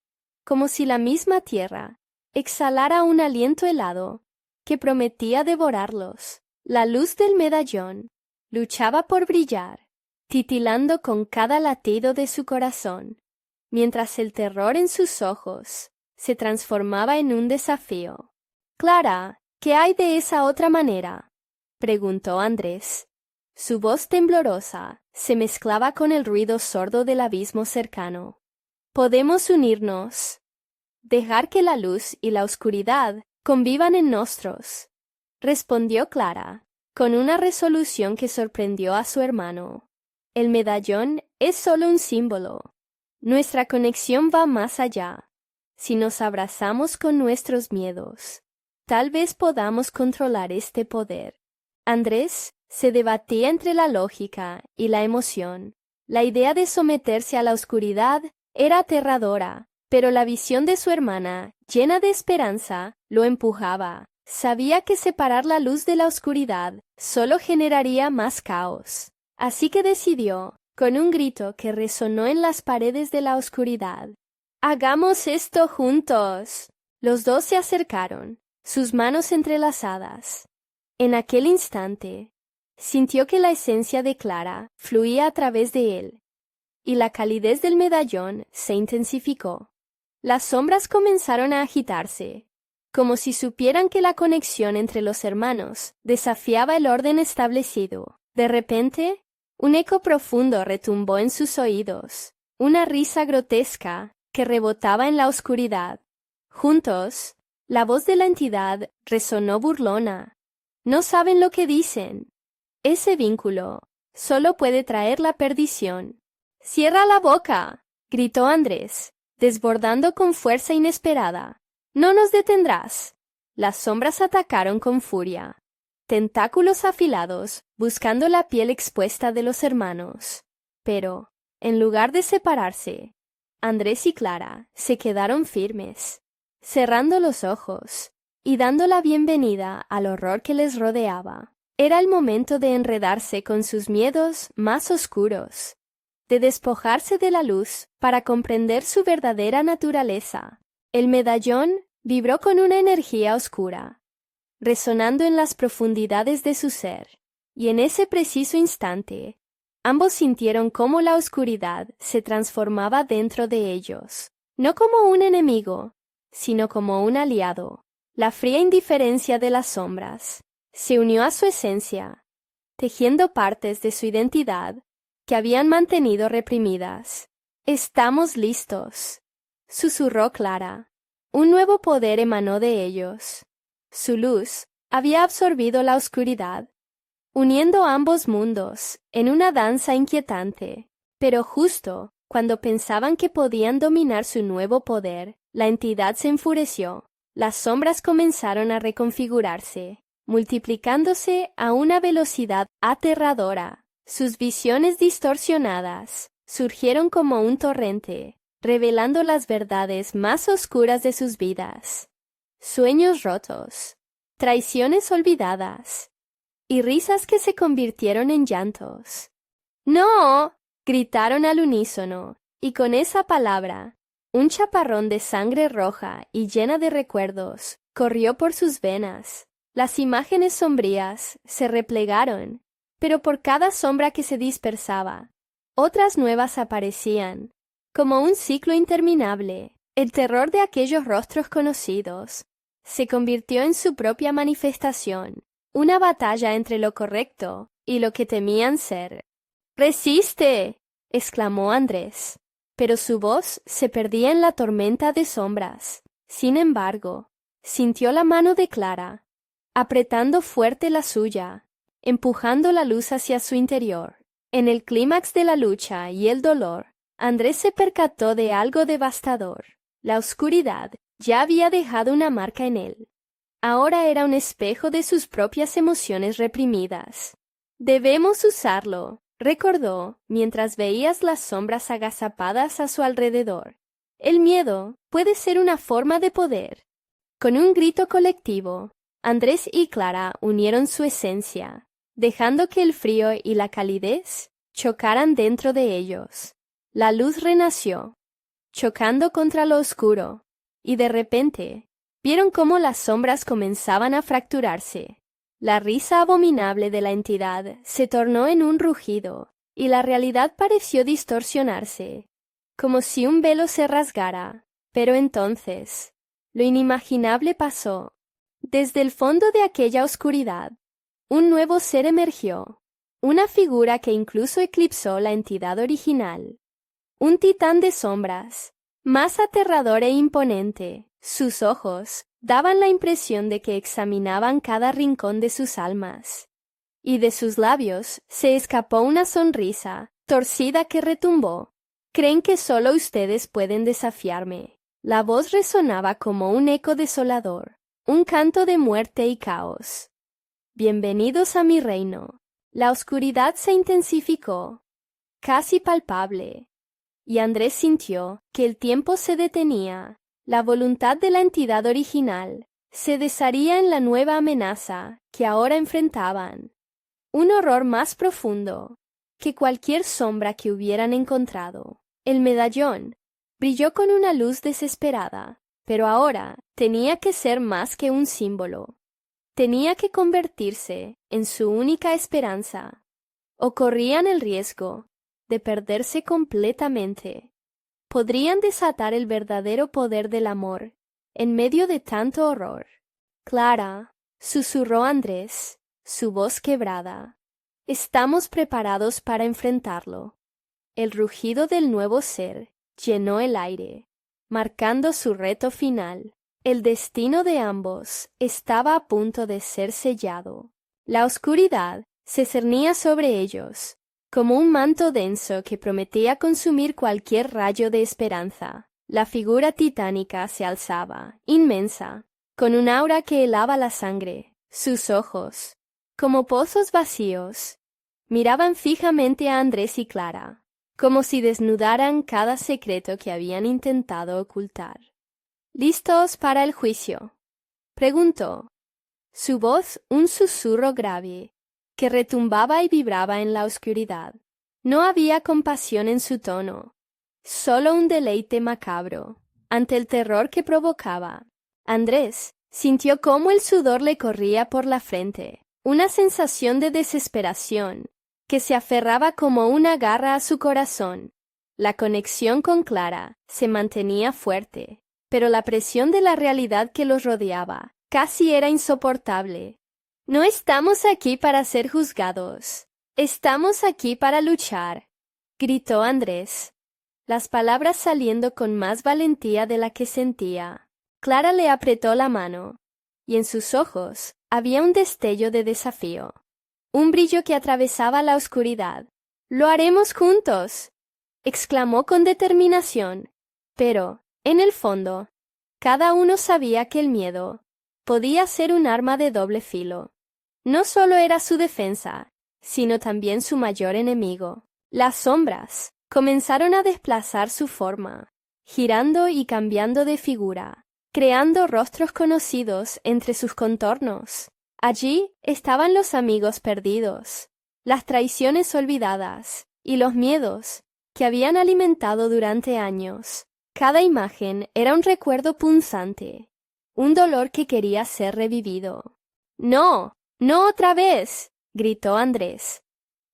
como si la misma tierra exhalara un aliento helado que prometía devorarlos. La luz del medallón luchaba por brillar, titilando con cada latido de su corazón, mientras el terror en sus ojos se transformaba en un desafío. «Clara, ¿qué hay de esa otra manera?», preguntó Andrés. Su voz temblorosa se mezclaba con el ruido sordo del abismo cercano. «Podemos unirnos, dejar que la luz y la oscuridad convivan en nosotros», respondió Clara, con una resolución que sorprendió a su hermano. «El medallón es solo un símbolo. Nuestra conexión va más allá. Si nos abrazamos con nuestros miedos, tal vez podamos controlar este poder». Andrés se debatía entre la lógica y la emoción. La idea de someterse a la oscuridad era aterradora, pero la visión de su hermana, llena de esperanza, lo empujaba. Sabía que separar la luz de la oscuridad solo generaría más caos. Así que decidió, con un grito que resonó en las paredes de la oscuridad: «¡Hagamos esto juntos!». Los dos se acercaron, sus manos entrelazadas. En aquel instante, sintió que la esencia de Clara fluía a través de él, y la calidez del medallón se intensificó. Las sombras comenzaron a agitarse, como si supieran que la conexión entre los hermanos desafiaba el orden establecido. De repente, un eco profundo retumbó en sus oídos, una risa grotesca que rebotaba en la oscuridad. Juntos, la voz de la entidad resonó burlona. «No saben lo que dicen. Ese vínculo solo puede traer la perdición». «¡Cierra la boca!», gritó Andrés, desbordando con fuerza inesperada. «No nos detendrás». Las sombras atacaron con furia, tentáculos afilados buscando la piel expuesta de los hermanos. Pero, en lugar de separarse, Andrés y Clara se quedaron firmes, cerrando los ojos y dando la bienvenida al horror que les rodeaba. Era el momento de enredarse con sus miedos más oscuros, de despojarse de la luz para comprender su verdadera naturaleza. El medallón vibró con una energía oscura, resonando en las profundidades de su ser, y en ese preciso instante, ambos sintieron cómo la oscuridad se transformaba dentro de ellos, no como un enemigo, sino como un aliado. La fría indiferencia de las sombras se unió a su esencia, tejiendo partes de su identidad que habían mantenido reprimidas. «Estamos listos», susurró Clara. Un nuevo poder emanó de ellos. Su luz había absorbido la oscuridad, uniendo ambos mundos en una danza inquietante. Pero justo cuando pensaban que podían dominar su nuevo poder, la entidad se enfureció. Las sombras comenzaron a reconfigurarse, multiplicándose a una velocidad aterradora. Sus visiones distorsionadas surgieron como un torrente, revelando las verdades más oscuras de sus vidas. Sueños rotos, traiciones olvidadas y risas que se convirtieron en llantos. «¡No!», gritaron al unísono, y con esa palabra, un chaparrón de sangre roja y llena de recuerdos corrió por sus venas. Las imágenes sombrías se replegaron, pero por cada sombra que se dispersaba, otras nuevas aparecían, como un ciclo interminable. El terror de aquellos rostros conocidos se convirtió en su propia manifestación, una batalla entre lo correcto y lo que temían ser. ¡Resiste!, exclamó Andrés, pero su voz se perdía en la tormenta de sombras. Sin embargo, sintió la mano de Clara, apretando fuerte la suya, empujando la luz hacia su interior. En el clímax de la lucha y el dolor, Andrés se percató de algo devastador. La oscuridad ya había dejado una marca en él. Ahora era un espejo de sus propias emociones reprimidas. «Debemos usarlo», recordó, mientras veías las sombras agazapadas a su alrededor. «El miedo puede ser una forma de poder». Con un grito colectivo, Andrés y Clara unieron su esencia, dejando que el frío y la calidez chocaran dentro de ellos. La luz renació, chocando contra lo oscuro, y de repente vieron cómo las sombras comenzaban a fracturarse. La risa abominable de la entidad se tornó en un rugido, y la realidad pareció distorsionarse, como si un velo se rasgara. Pero entonces, lo inimaginable pasó. Desde el fondo de aquella oscuridad, un nuevo ser emergió, una figura que incluso eclipsó la entidad original. Un titán de sombras, más aterrador e imponente. Sus ojos daban la impresión de que examinaban cada rincón de sus almas, y de sus labios se escapó una sonrisa torcida que retumbó. «Creen que solo ustedes pueden desafiarme». La voz resonaba como un eco desolador, un canto de muerte y caos. «Bienvenidos a mi reino». La oscuridad se intensificó, casi palpable, y Andrés sintió que el tiempo se detenía. La voluntad de la entidad original se desharía en la nueva amenaza que ahora enfrentaban. Un horror más profundo que cualquier sombra que hubieran encontrado. El medallón brilló con una luz desesperada, pero ahora tenía que ser más que un símbolo. Tenía que convertirse en su única esperanza, o corrían el riesgo de perderse completamente. Podrían desatar el verdadero poder del amor en medio de tanto horror. «Clara», susurró Andrés, su voz quebrada, «estamos preparados para enfrentarlo». El rugido del nuevo ser llenó el aire, marcando su reto final. El destino de ambos estaba a punto de ser sellado. La oscuridad se cernía sobre ellos, como un manto denso que prometía consumir cualquier rayo de esperanza. La figura titánica se alzaba, inmensa, con un aura que helaba la sangre. Sus ojos, como pozos vacíos, miraban fijamente a Andrés y Clara, como si desnudaran cada secreto que habían intentado ocultar. «¿Listos para el juicio?», preguntó. Su voz un susurro grave, que retumbaba y vibraba en la oscuridad. No había compasión en su tono, solo un deleite macabro ante el terror que provocaba. Andrés sintió cómo el sudor le corría por la frente, una sensación de desesperación que se aferraba como una garra a su corazón. La conexión con Clara se mantenía fuerte, pero la presión de la realidad que los rodeaba casi era insoportable. «No estamos aquí para ser juzgados. Estamos aquí para luchar», gritó Andrés, las palabras saliendo con más valentía de la que sentía. Clara le apretó la mano, y en sus ojos había un destello de desafío, un brillo que atravesaba la oscuridad. «Lo haremos juntos», exclamó con determinación, pero, en el fondo, cada uno sabía que el miedo podía ser un arma de doble filo. No solo era su defensa, sino también su mayor enemigo. Las sombras comenzaron a desplazar su forma, girando y cambiando de figura, creando rostros conocidos entre sus contornos. Allí estaban los amigos perdidos, las traiciones olvidadas y los miedos que habían alimentado durante años. Cada imagen era un recuerdo punzante, un dolor que quería ser revivido. «¡No! ¡No otra vez!», gritó Andrés,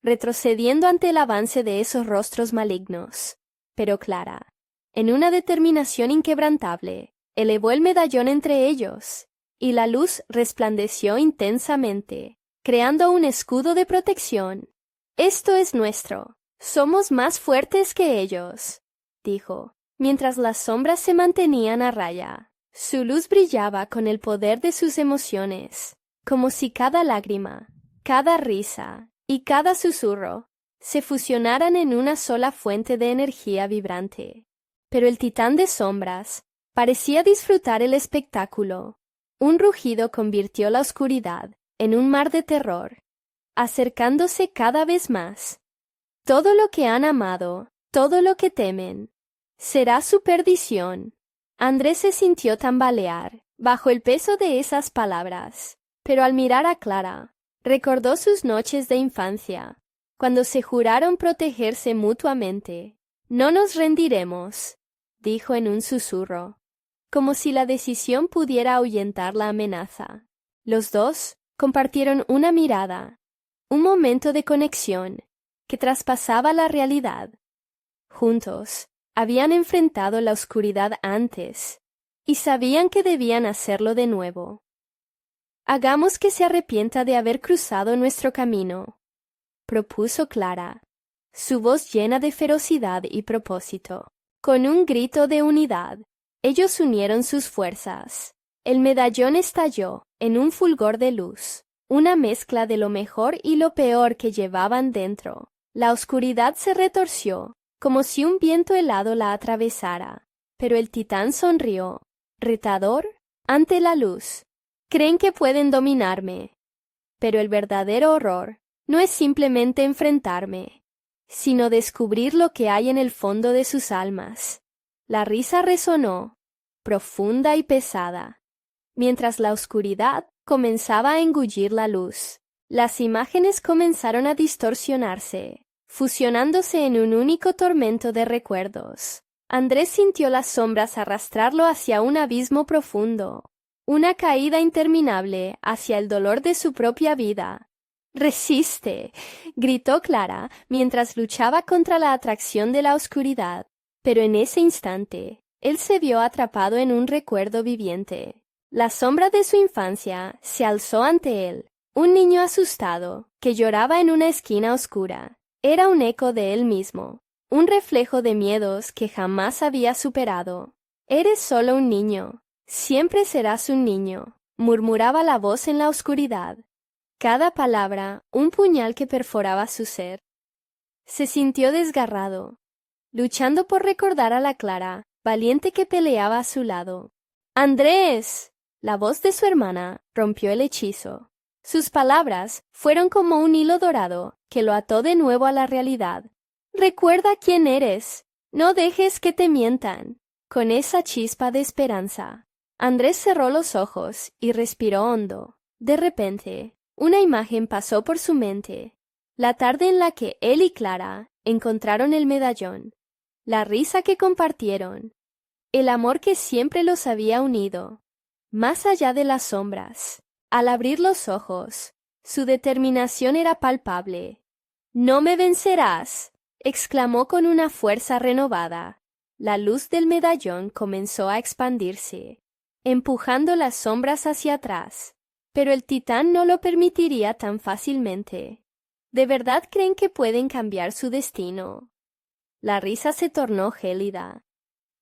retrocediendo ante el avance de esos rostros malignos. Pero Clara, en una determinación inquebrantable, elevó el medallón entre ellos y la luz resplandeció intensamente, creando un escudo de protección. «Esto es nuestro. Somos más fuertes que ellos», dijo, mientras las sombras se mantenían a raya. Su luz brillaba con el poder de sus emociones, como si cada lágrima, cada risa y cada susurro se fusionaran en una sola fuente de energía vibrante. Pero el titán de sombras parecía disfrutar el espectáculo. Un rugido convirtió la oscuridad en un mar de terror, acercándose cada vez más. Todo lo que han amado, todo lo que temen, será su perdición. Andrés se sintió tambalear bajo el peso de esas palabras, pero al mirar a Clara, recordó sus noches de infancia, cuando se juraron protegerse mutuamente. «No nos rendiremos», dijo en un susurro, como si la decisión pudiera ahuyentar la amenaza. Los dos compartieron una mirada, un momento de conexión que traspasaba la realidad. Juntos habían enfrentado la oscuridad antes y sabían que debían hacerlo de nuevo. «Hagamos que se arrepienta de haber cruzado nuestro camino», propuso Clara, su voz llena de ferocidad y propósito. Con un grito de unidad, ellos unieron sus fuerzas. El medallón estalló en un fulgor de luz, una mezcla de lo mejor y lo peor que llevaban dentro. La oscuridad se retorció, como si un viento helado la atravesara, pero el titán sonrió, retador, ante la luz. «Creen que pueden dominarme, pero el verdadero horror no es simplemente enfrentarme, sino descubrir lo que hay en el fondo de sus almas». La risa resonó, profunda y pesada, mientras la oscuridad comenzaba a engullir la luz. Las imágenes comenzaron a distorsionarse, fusionándose en un único tormento de recuerdos. Andrés sintió las sombras arrastrarlo hacia un abismo profundo, una caída interminable hacia el dolor de su propia vida. «¡Resiste!», gritó Clara mientras luchaba contra la atracción de la oscuridad. Pero en ese instante, él se vio atrapado en un recuerdo viviente. La sombra de su infancia se alzó ante él, un niño asustado que lloraba en una esquina oscura. Era un eco de él mismo, un reflejo de miedos que jamás había superado. «Eres solo un niño, siempre serás un niño», murmuraba la voz en la oscuridad. Cada palabra un puñal que perforaba su ser. Se sintió desgarrado, luchando por recordar a la Clara, valiente que peleaba a su lado. «¡Andrés!», la voz de su hermana rompió el hechizo. Sus palabras fueron como un hilo dorado que lo ató de nuevo a la realidad. «Recuerda quién eres. No dejes que te mientan». Con esa chispa de esperanza, Andrés cerró los ojos y respiró hondo. De repente, una imagen pasó por su mente. La tarde en la que él y Clara encontraron el medallón. La risa que compartieron, el amor que siempre los había unido, más allá de las sombras. Al abrir los ojos, su determinación era palpable. «No me vencerás», exclamó con una fuerza renovada. La luz del medallón comenzó a expandirse, empujando las sombras hacia atrás, pero el titán no lo permitiría tan fácilmente. ¿De verdad creen que pueden cambiar su destino? La risa se tornó gélida,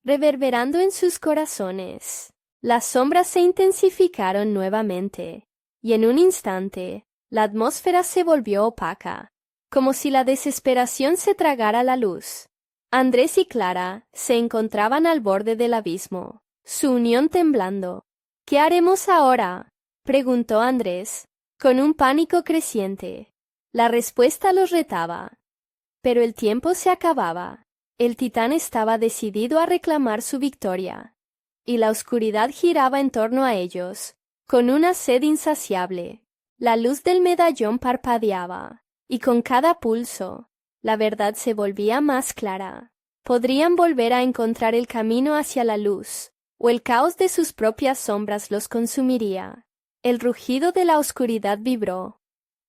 reverberando en sus corazones. Las sombras se intensificaron nuevamente, y en un instante, la atmósfera se volvió opaca, como si la desesperación se tragara la luz. Andrés y Clara se encontraban al borde del abismo, su unión temblando. «¿Qué haremos ahora?», preguntó Andrés, con un pánico creciente. La respuesta los retaba. Pero el tiempo se acababa. El titán estaba decidido a reclamar su victoria, y la oscuridad giraba en torno a ellos, con una sed insaciable. La luz del medallón parpadeaba, y con cada pulso, la verdad se volvía más clara. Podrían volver a encontrar el camino hacia la luz, o el caos de sus propias sombras los consumiría. El rugido de la oscuridad vibró,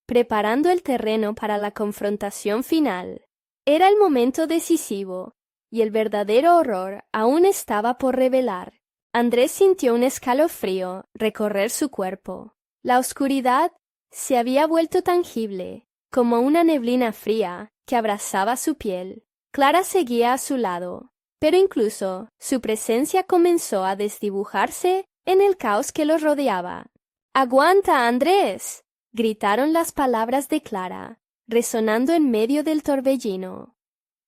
preparando el terreno para la confrontación final. Era el momento decisivo, y el verdadero horror aún estaba por revelar. Andrés sintió un escalofrío recorrer su cuerpo. La oscuridad se había vuelto tangible, como una neblina fría que abrazaba su piel. Clara seguía a su lado, pero incluso su presencia comenzó a desdibujarse en el caos que los rodeaba. «¡Aguanta, Andrés!», gritaron las palabras de Clara, resonando en medio del torbellino.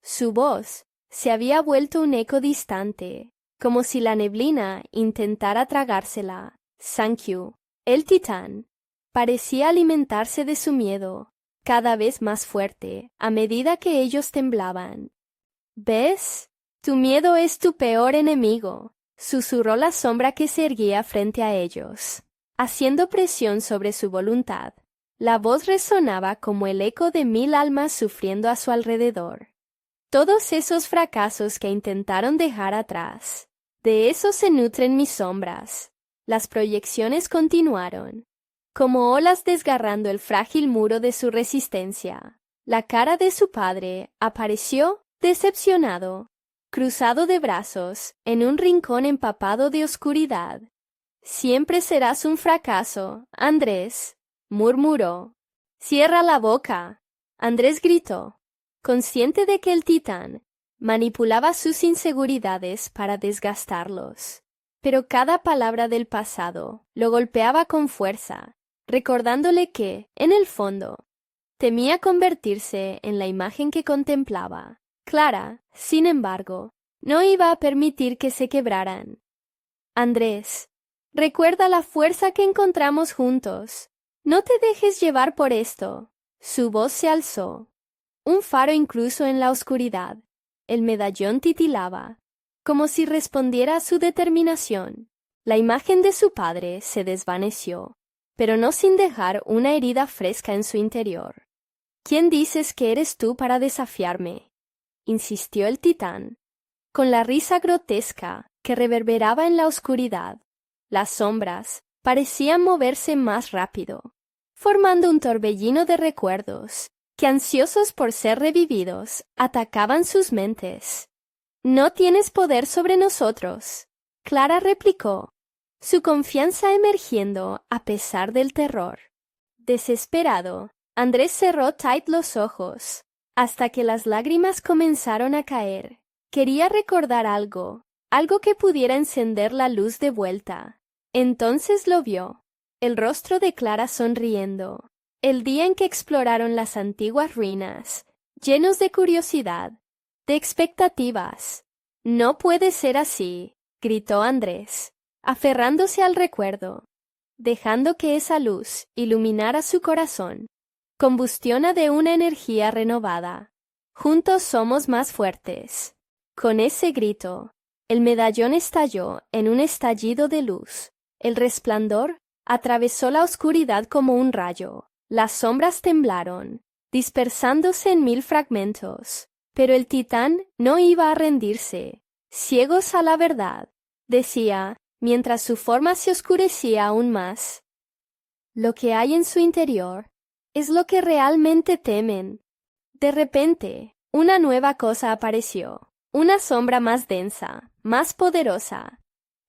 Su voz se había vuelto un eco distante, como si la neblina intentara tragársela. Sankyu, el titán, parecía alimentarse de su miedo, cada vez más fuerte, a medida que ellos temblaban. «¿Ves? Tu miedo es tu peor enemigo», susurró la sombra que se erguía frente a ellos, haciendo presión sobre su voluntad. La voz resonaba como el eco de 1000 almas sufriendo a su alrededor. Todos esos fracasos que intentaron dejar atrás, de eso se nutren mis sombras. Las proyecciones continuaron, como olas desgarrando el frágil muro de su resistencia. La cara de su padre apareció decepcionado, cruzado de brazos, en un rincón empapado de oscuridad. «Siempre serás un fracaso, Andrés», murmuró. «Cierra la boca», Andrés gritó, consciente de que el titán manipulaba sus inseguridades para desgastarlos. Pero cada palabra del pasado lo golpeaba con fuerza, recordándole que, en el fondo, temía convertirse en la imagen que contemplaba. Clara, sin embargo, no iba a permitir que se quebraran. «Andrés, recuerda la fuerza que encontramos juntos. No te dejes llevar por esto». Su voz se alzó, un faro incluso en la oscuridad. El medallón titilaba, como si respondiera a su determinación. La imagen de su padre se desvaneció, pero no sin dejar una herida fresca en su interior. «¿Quién dices que eres tú para desafiarme?», insistió el titán, con la risa grotesca que reverberaba en la oscuridad. Las sombras parecían moverse más rápido, formando un torbellino de recuerdos que, ansiosos por ser revividos, atacaban sus mentes. «No tienes poder sobre nosotros», Clara replicó, su confianza emergiendo a pesar del terror. Desesperado, Andrés cerró tight los ojos, hasta que las lágrimas comenzaron a caer. Quería recordar algo que pudiera encender la luz de vuelta. Entonces lo vio, el rostro de Clara sonriendo. El día en que exploraron las antiguas ruinas, llenos de curiosidad, de expectativas. «No puede ser así», gritó Andrés, aferrándose al recuerdo, dejando que esa luz iluminara su corazón. Combustiona de una energía renovada. «Juntos somos más fuertes». Con ese grito, el medallón estalló en un estallido de luz. El resplandor atravesó la oscuridad como un rayo. Las sombras temblaron, dispersándose en 1000 fragmentos. Pero el titán no iba a rendirse. «Ciegos a la verdad», decía, mientras su forma se oscurecía aún más. «Lo que hay en su interior es lo que realmente temen». De repente, una nueva cosa apareció, una sombra más densa, más poderosa.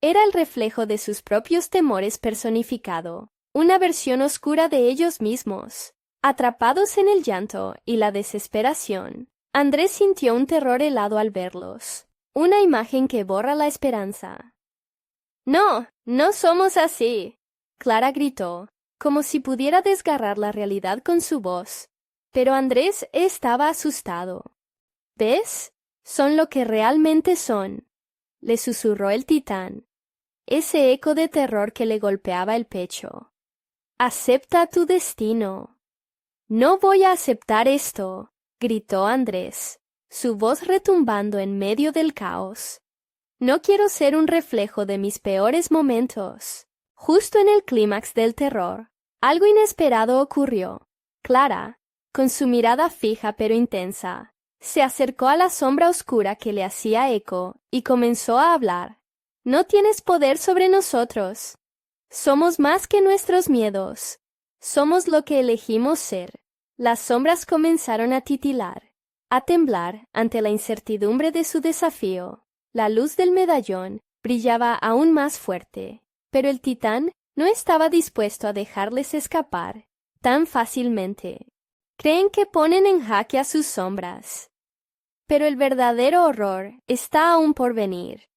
Era el reflejo de sus propios temores personificado, una versión oscura de ellos mismos. Atrapados en el llanto y la desesperación, Andrés sintió un terror helado al verlos, una imagen que borra la esperanza. «No, no somos así», Clara gritó, como si pudiera desgarrar la realidad con su voz. Pero Andrés estaba asustado. «¿Ves? Son lo que realmente son», le susurró el titán, ese eco de terror que le golpeaba el pecho. «Acepta tu destino». «No voy a aceptar esto», gritó Andrés, su voz retumbando en medio del caos. «No quiero ser un reflejo de mis peores momentos». Justo en el clímax del terror, algo inesperado ocurrió. Clara, con su mirada fija pero intensa, se acercó a la sombra oscura que le hacía eco y comenzó a hablar. «No tienes poder sobre nosotros. Somos más que nuestros miedos. Somos lo que elegimos ser». Las sombras comenzaron a titilar, a temblar ante la incertidumbre de su desafío. La luz del medallón brillaba aún más fuerte, pero el titán no estaba dispuesto a dejarles escapar tan fácilmente. Creen que ponen en jaque a sus sombras. Pero el verdadero horror está aún por venir.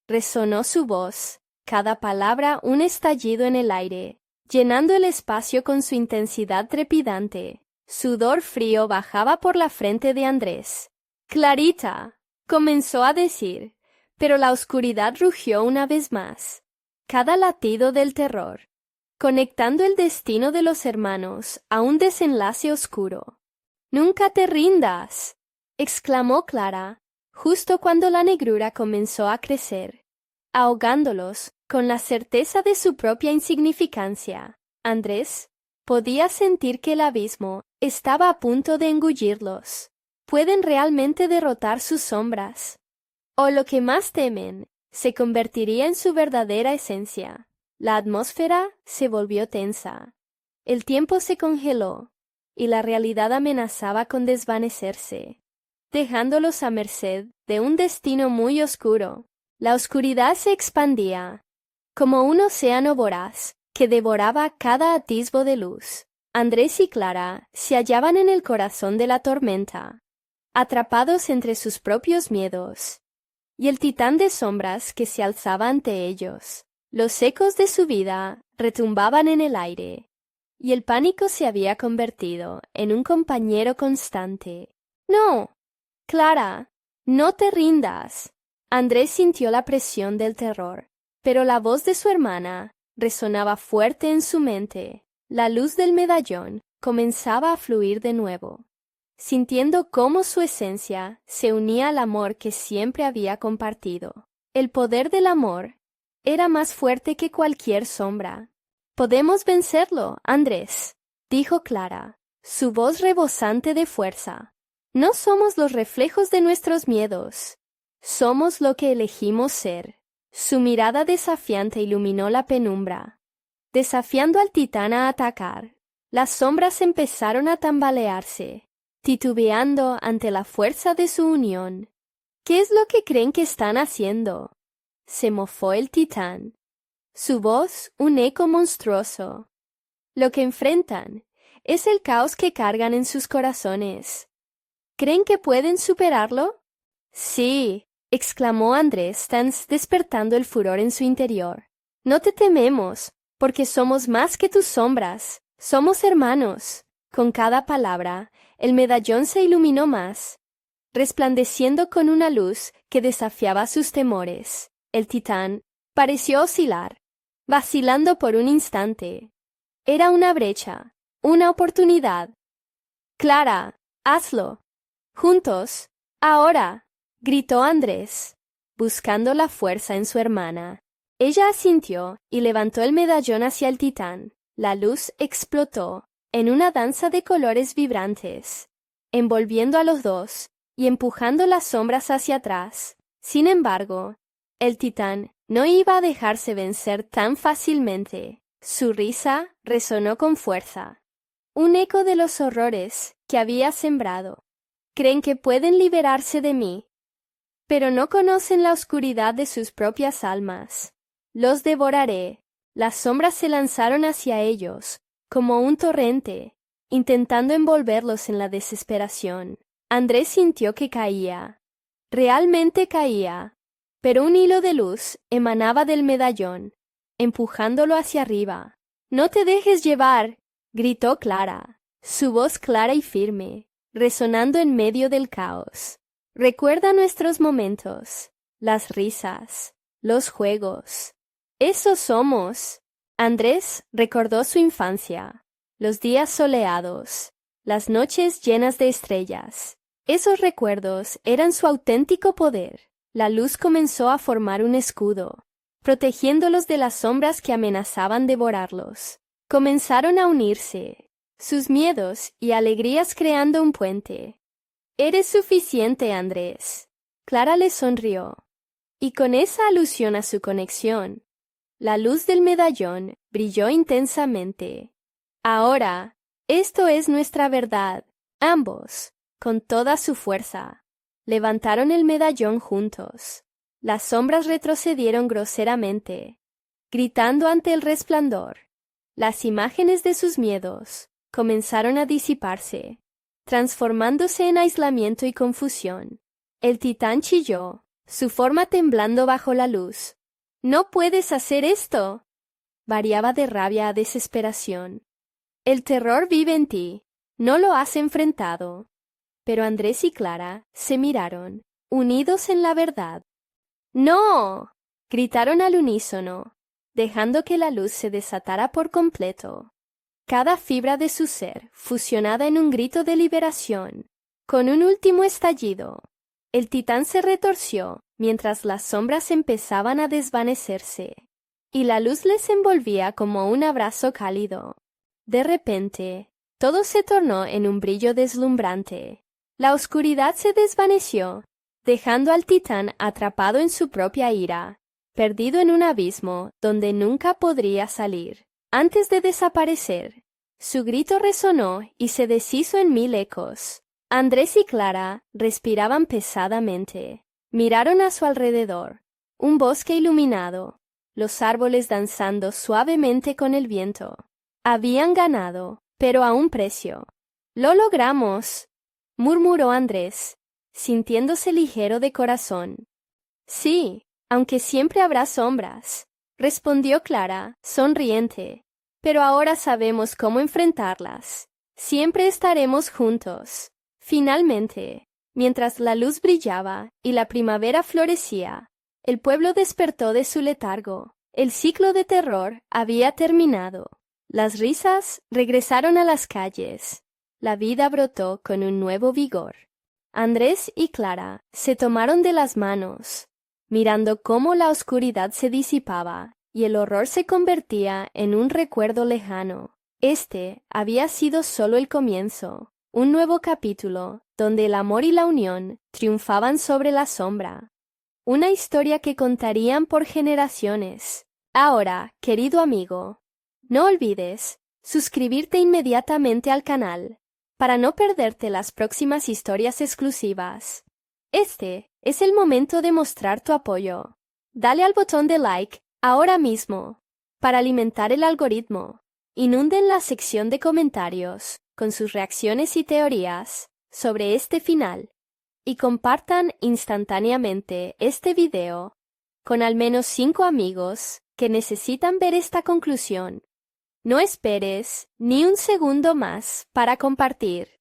Resonó su voz, cada palabra un estallido en el aire, llenando el espacio con su intensidad trepidante. Sudor frío bajaba por la frente de Andrés. «Clarita», comenzó a decir, pero la oscuridad rugió una vez más. Cada latido del terror, conectando el destino de los hermanos a un desenlace oscuro. «¡Nunca te rindas!», exclamó Clara, justo cuando la negrura comenzó a crecer, ahogándolos con la certeza de su propia insignificancia. Andrés podía sentir que el abismo estaba a punto de engullirlos. ¿Pueden realmente derrotar sus sombras? O lo que más temen se convertiría en su verdadera esencia. La atmósfera se volvió tensa. El tiempo se congeló y la realidad amenazaba con desvanecerse, dejándolos a merced de un destino muy oscuro. La oscuridad se expandía, como un océano voraz que devoraba cada atisbo de luz. Andrés y Clara se hallaban en el corazón de la tormenta, atrapados entre sus propios miedos y el titán de sombras que se alzaba ante ellos. Los ecos de su vida retumbaban en el aire, y el pánico se había convertido en un compañero constante. «No, Clara, no te rindas». Andrés sintió la presión del terror, pero la voz de su hermana resonaba fuerte en su mente. La luz del medallón comenzaba a fluir de nuevo, sintiendo cómo su esencia se unía al amor que siempre había compartido. El poder del amor era más fuerte que cualquier sombra. «Podemos vencerlo, Andrés», dijo Clara, su voz rebosante de fuerza. «No somos los reflejos de nuestros miedos. Somos lo que elegimos ser». Su mirada desafiante iluminó la penumbra, desafiando al titán a atacar. Las sombras empezaron a tambalearse, titubeando ante la fuerza de su unión. «¿Qué es lo que creen que están haciendo?», se mofó el titán, su voz un eco monstruoso. «Lo que enfrentan es el caos que cargan en sus corazones. ¿Creen que pueden superarlo?». «Sí», exclamó Andrés, despertando el furor en su interior. «No te tememos, porque somos más que tus sombras. Somos hermanos». Con cada palabra, el medallón se iluminó más, resplandeciendo con una luz que desafiaba sus temores. El titán pareció oscilar, vacilando por un instante. Era una brecha, una oportunidad. «Clara, hazlo. Juntos, ahora», gritó Andrés, buscando la fuerza en su hermana. Ella asintió y levantó el medallón hacia el titán. La luz explotó en una danza de colores vibrantes, envolviendo a los dos y empujando las sombras hacia atrás. Sin embargo, el titán no iba a dejarse vencer tan fácilmente. Su risa resonó con fuerza, un eco de los horrores que había sembrado. «Creen que pueden liberarse de mí, pero no conocen la oscuridad de sus propias almas. Los devoraré». Las sombras se lanzaron hacia ellos, como un torrente, intentando envolverlos en la desesperación. Andrés sintió que caía. Realmente caía, pero un hilo de luz emanaba del medallón, empujándolo hacia arriba. «No te dejes llevar», gritó Clara, su voz clara y firme, resonando en medio del caos. «Recuerda nuestros momentos, las risas, los juegos. Eso somos». Andrés recordó su infancia, los días soleados, las noches llenas de estrellas. Esos recuerdos eran su auténtico poder. La luz comenzó a formar un escudo, protegiéndolos de las sombras que amenazaban devorarlos. Comenzaron a unirse, sus miedos y alegrías creando un puente. «Eres suficiente, Andrés». Clara le sonrió, y con esa alusión a su conexión, la luz del medallón brilló intensamente. «Ahora, esto es nuestra verdad». Ambos, con toda su fuerza, levantaron el medallón juntos. Las sombras retrocedieron groseramente, gritando ante el resplandor. Las imágenes de sus miedos comenzaron a disiparse, transformándose en aislamiento y confusión. El titán chilló, su forma temblando bajo la luz. «¡No puedes hacer esto!» Variaba de rabia a desesperación. «El terror vive en ti. No lo has enfrentado». Pero Andrés y Clara se miraron, unidos en la verdad. «¡No!», gritaron al unísono, dejando que la luz se desatara por completo. Cada fibra de su ser fusionada en un grito de liberación. Con un último estallido, el titán se retorció mientras las sombras empezaban a desvanecerse, y la luz les envolvía como un abrazo cálido. De repente, todo se tornó en un brillo deslumbrante. La oscuridad se desvaneció, dejando al titán atrapado en su propia ira, perdido en un abismo donde nunca podría salir. Antes de desaparecer, su grito resonó y se deshizo en 1000 ecos. Andrés y Clara respiraban pesadamente. Miraron a su alrededor. Un bosque iluminado, los árboles danzando suavemente con el viento. Habían ganado, pero a un precio. «¡Lo logramos!», murmuró Andrés, sintiéndose ligero de corazón. «Sí, aunque siempre habrá sombras», respondió Clara, sonriente. «Pero ahora sabemos cómo enfrentarlas. Siempre estaremos juntos». Finalmente, mientras la luz brillaba y la primavera florecía, el pueblo despertó de su letargo. El ciclo de terror había terminado. Las risas regresaron a las calles. La vida brotó con un nuevo vigor. Andrés y Clara se tomaron de las manos, mirando cómo la oscuridad se disipaba y el horror se convertía en un recuerdo lejano. Este había sido solo el comienzo. Un nuevo capítulo donde el amor y la unión triunfaban sobre la sombra. Una historia que contarían por generaciones. Ahora, querido amigo, no olvides suscribirte inmediatamente al canal para no perderte las próximas historias exclusivas. Este es el momento de mostrar tu apoyo. Dale al botón de like ahora mismo para alimentar el algoritmo. Inunden la sección de comentarios con sus reacciones y teorías sobre este final y compartan instantáneamente este video con al menos 5 amigos que necesitan ver esta conclusión. No esperes ni un segundo más para compartir.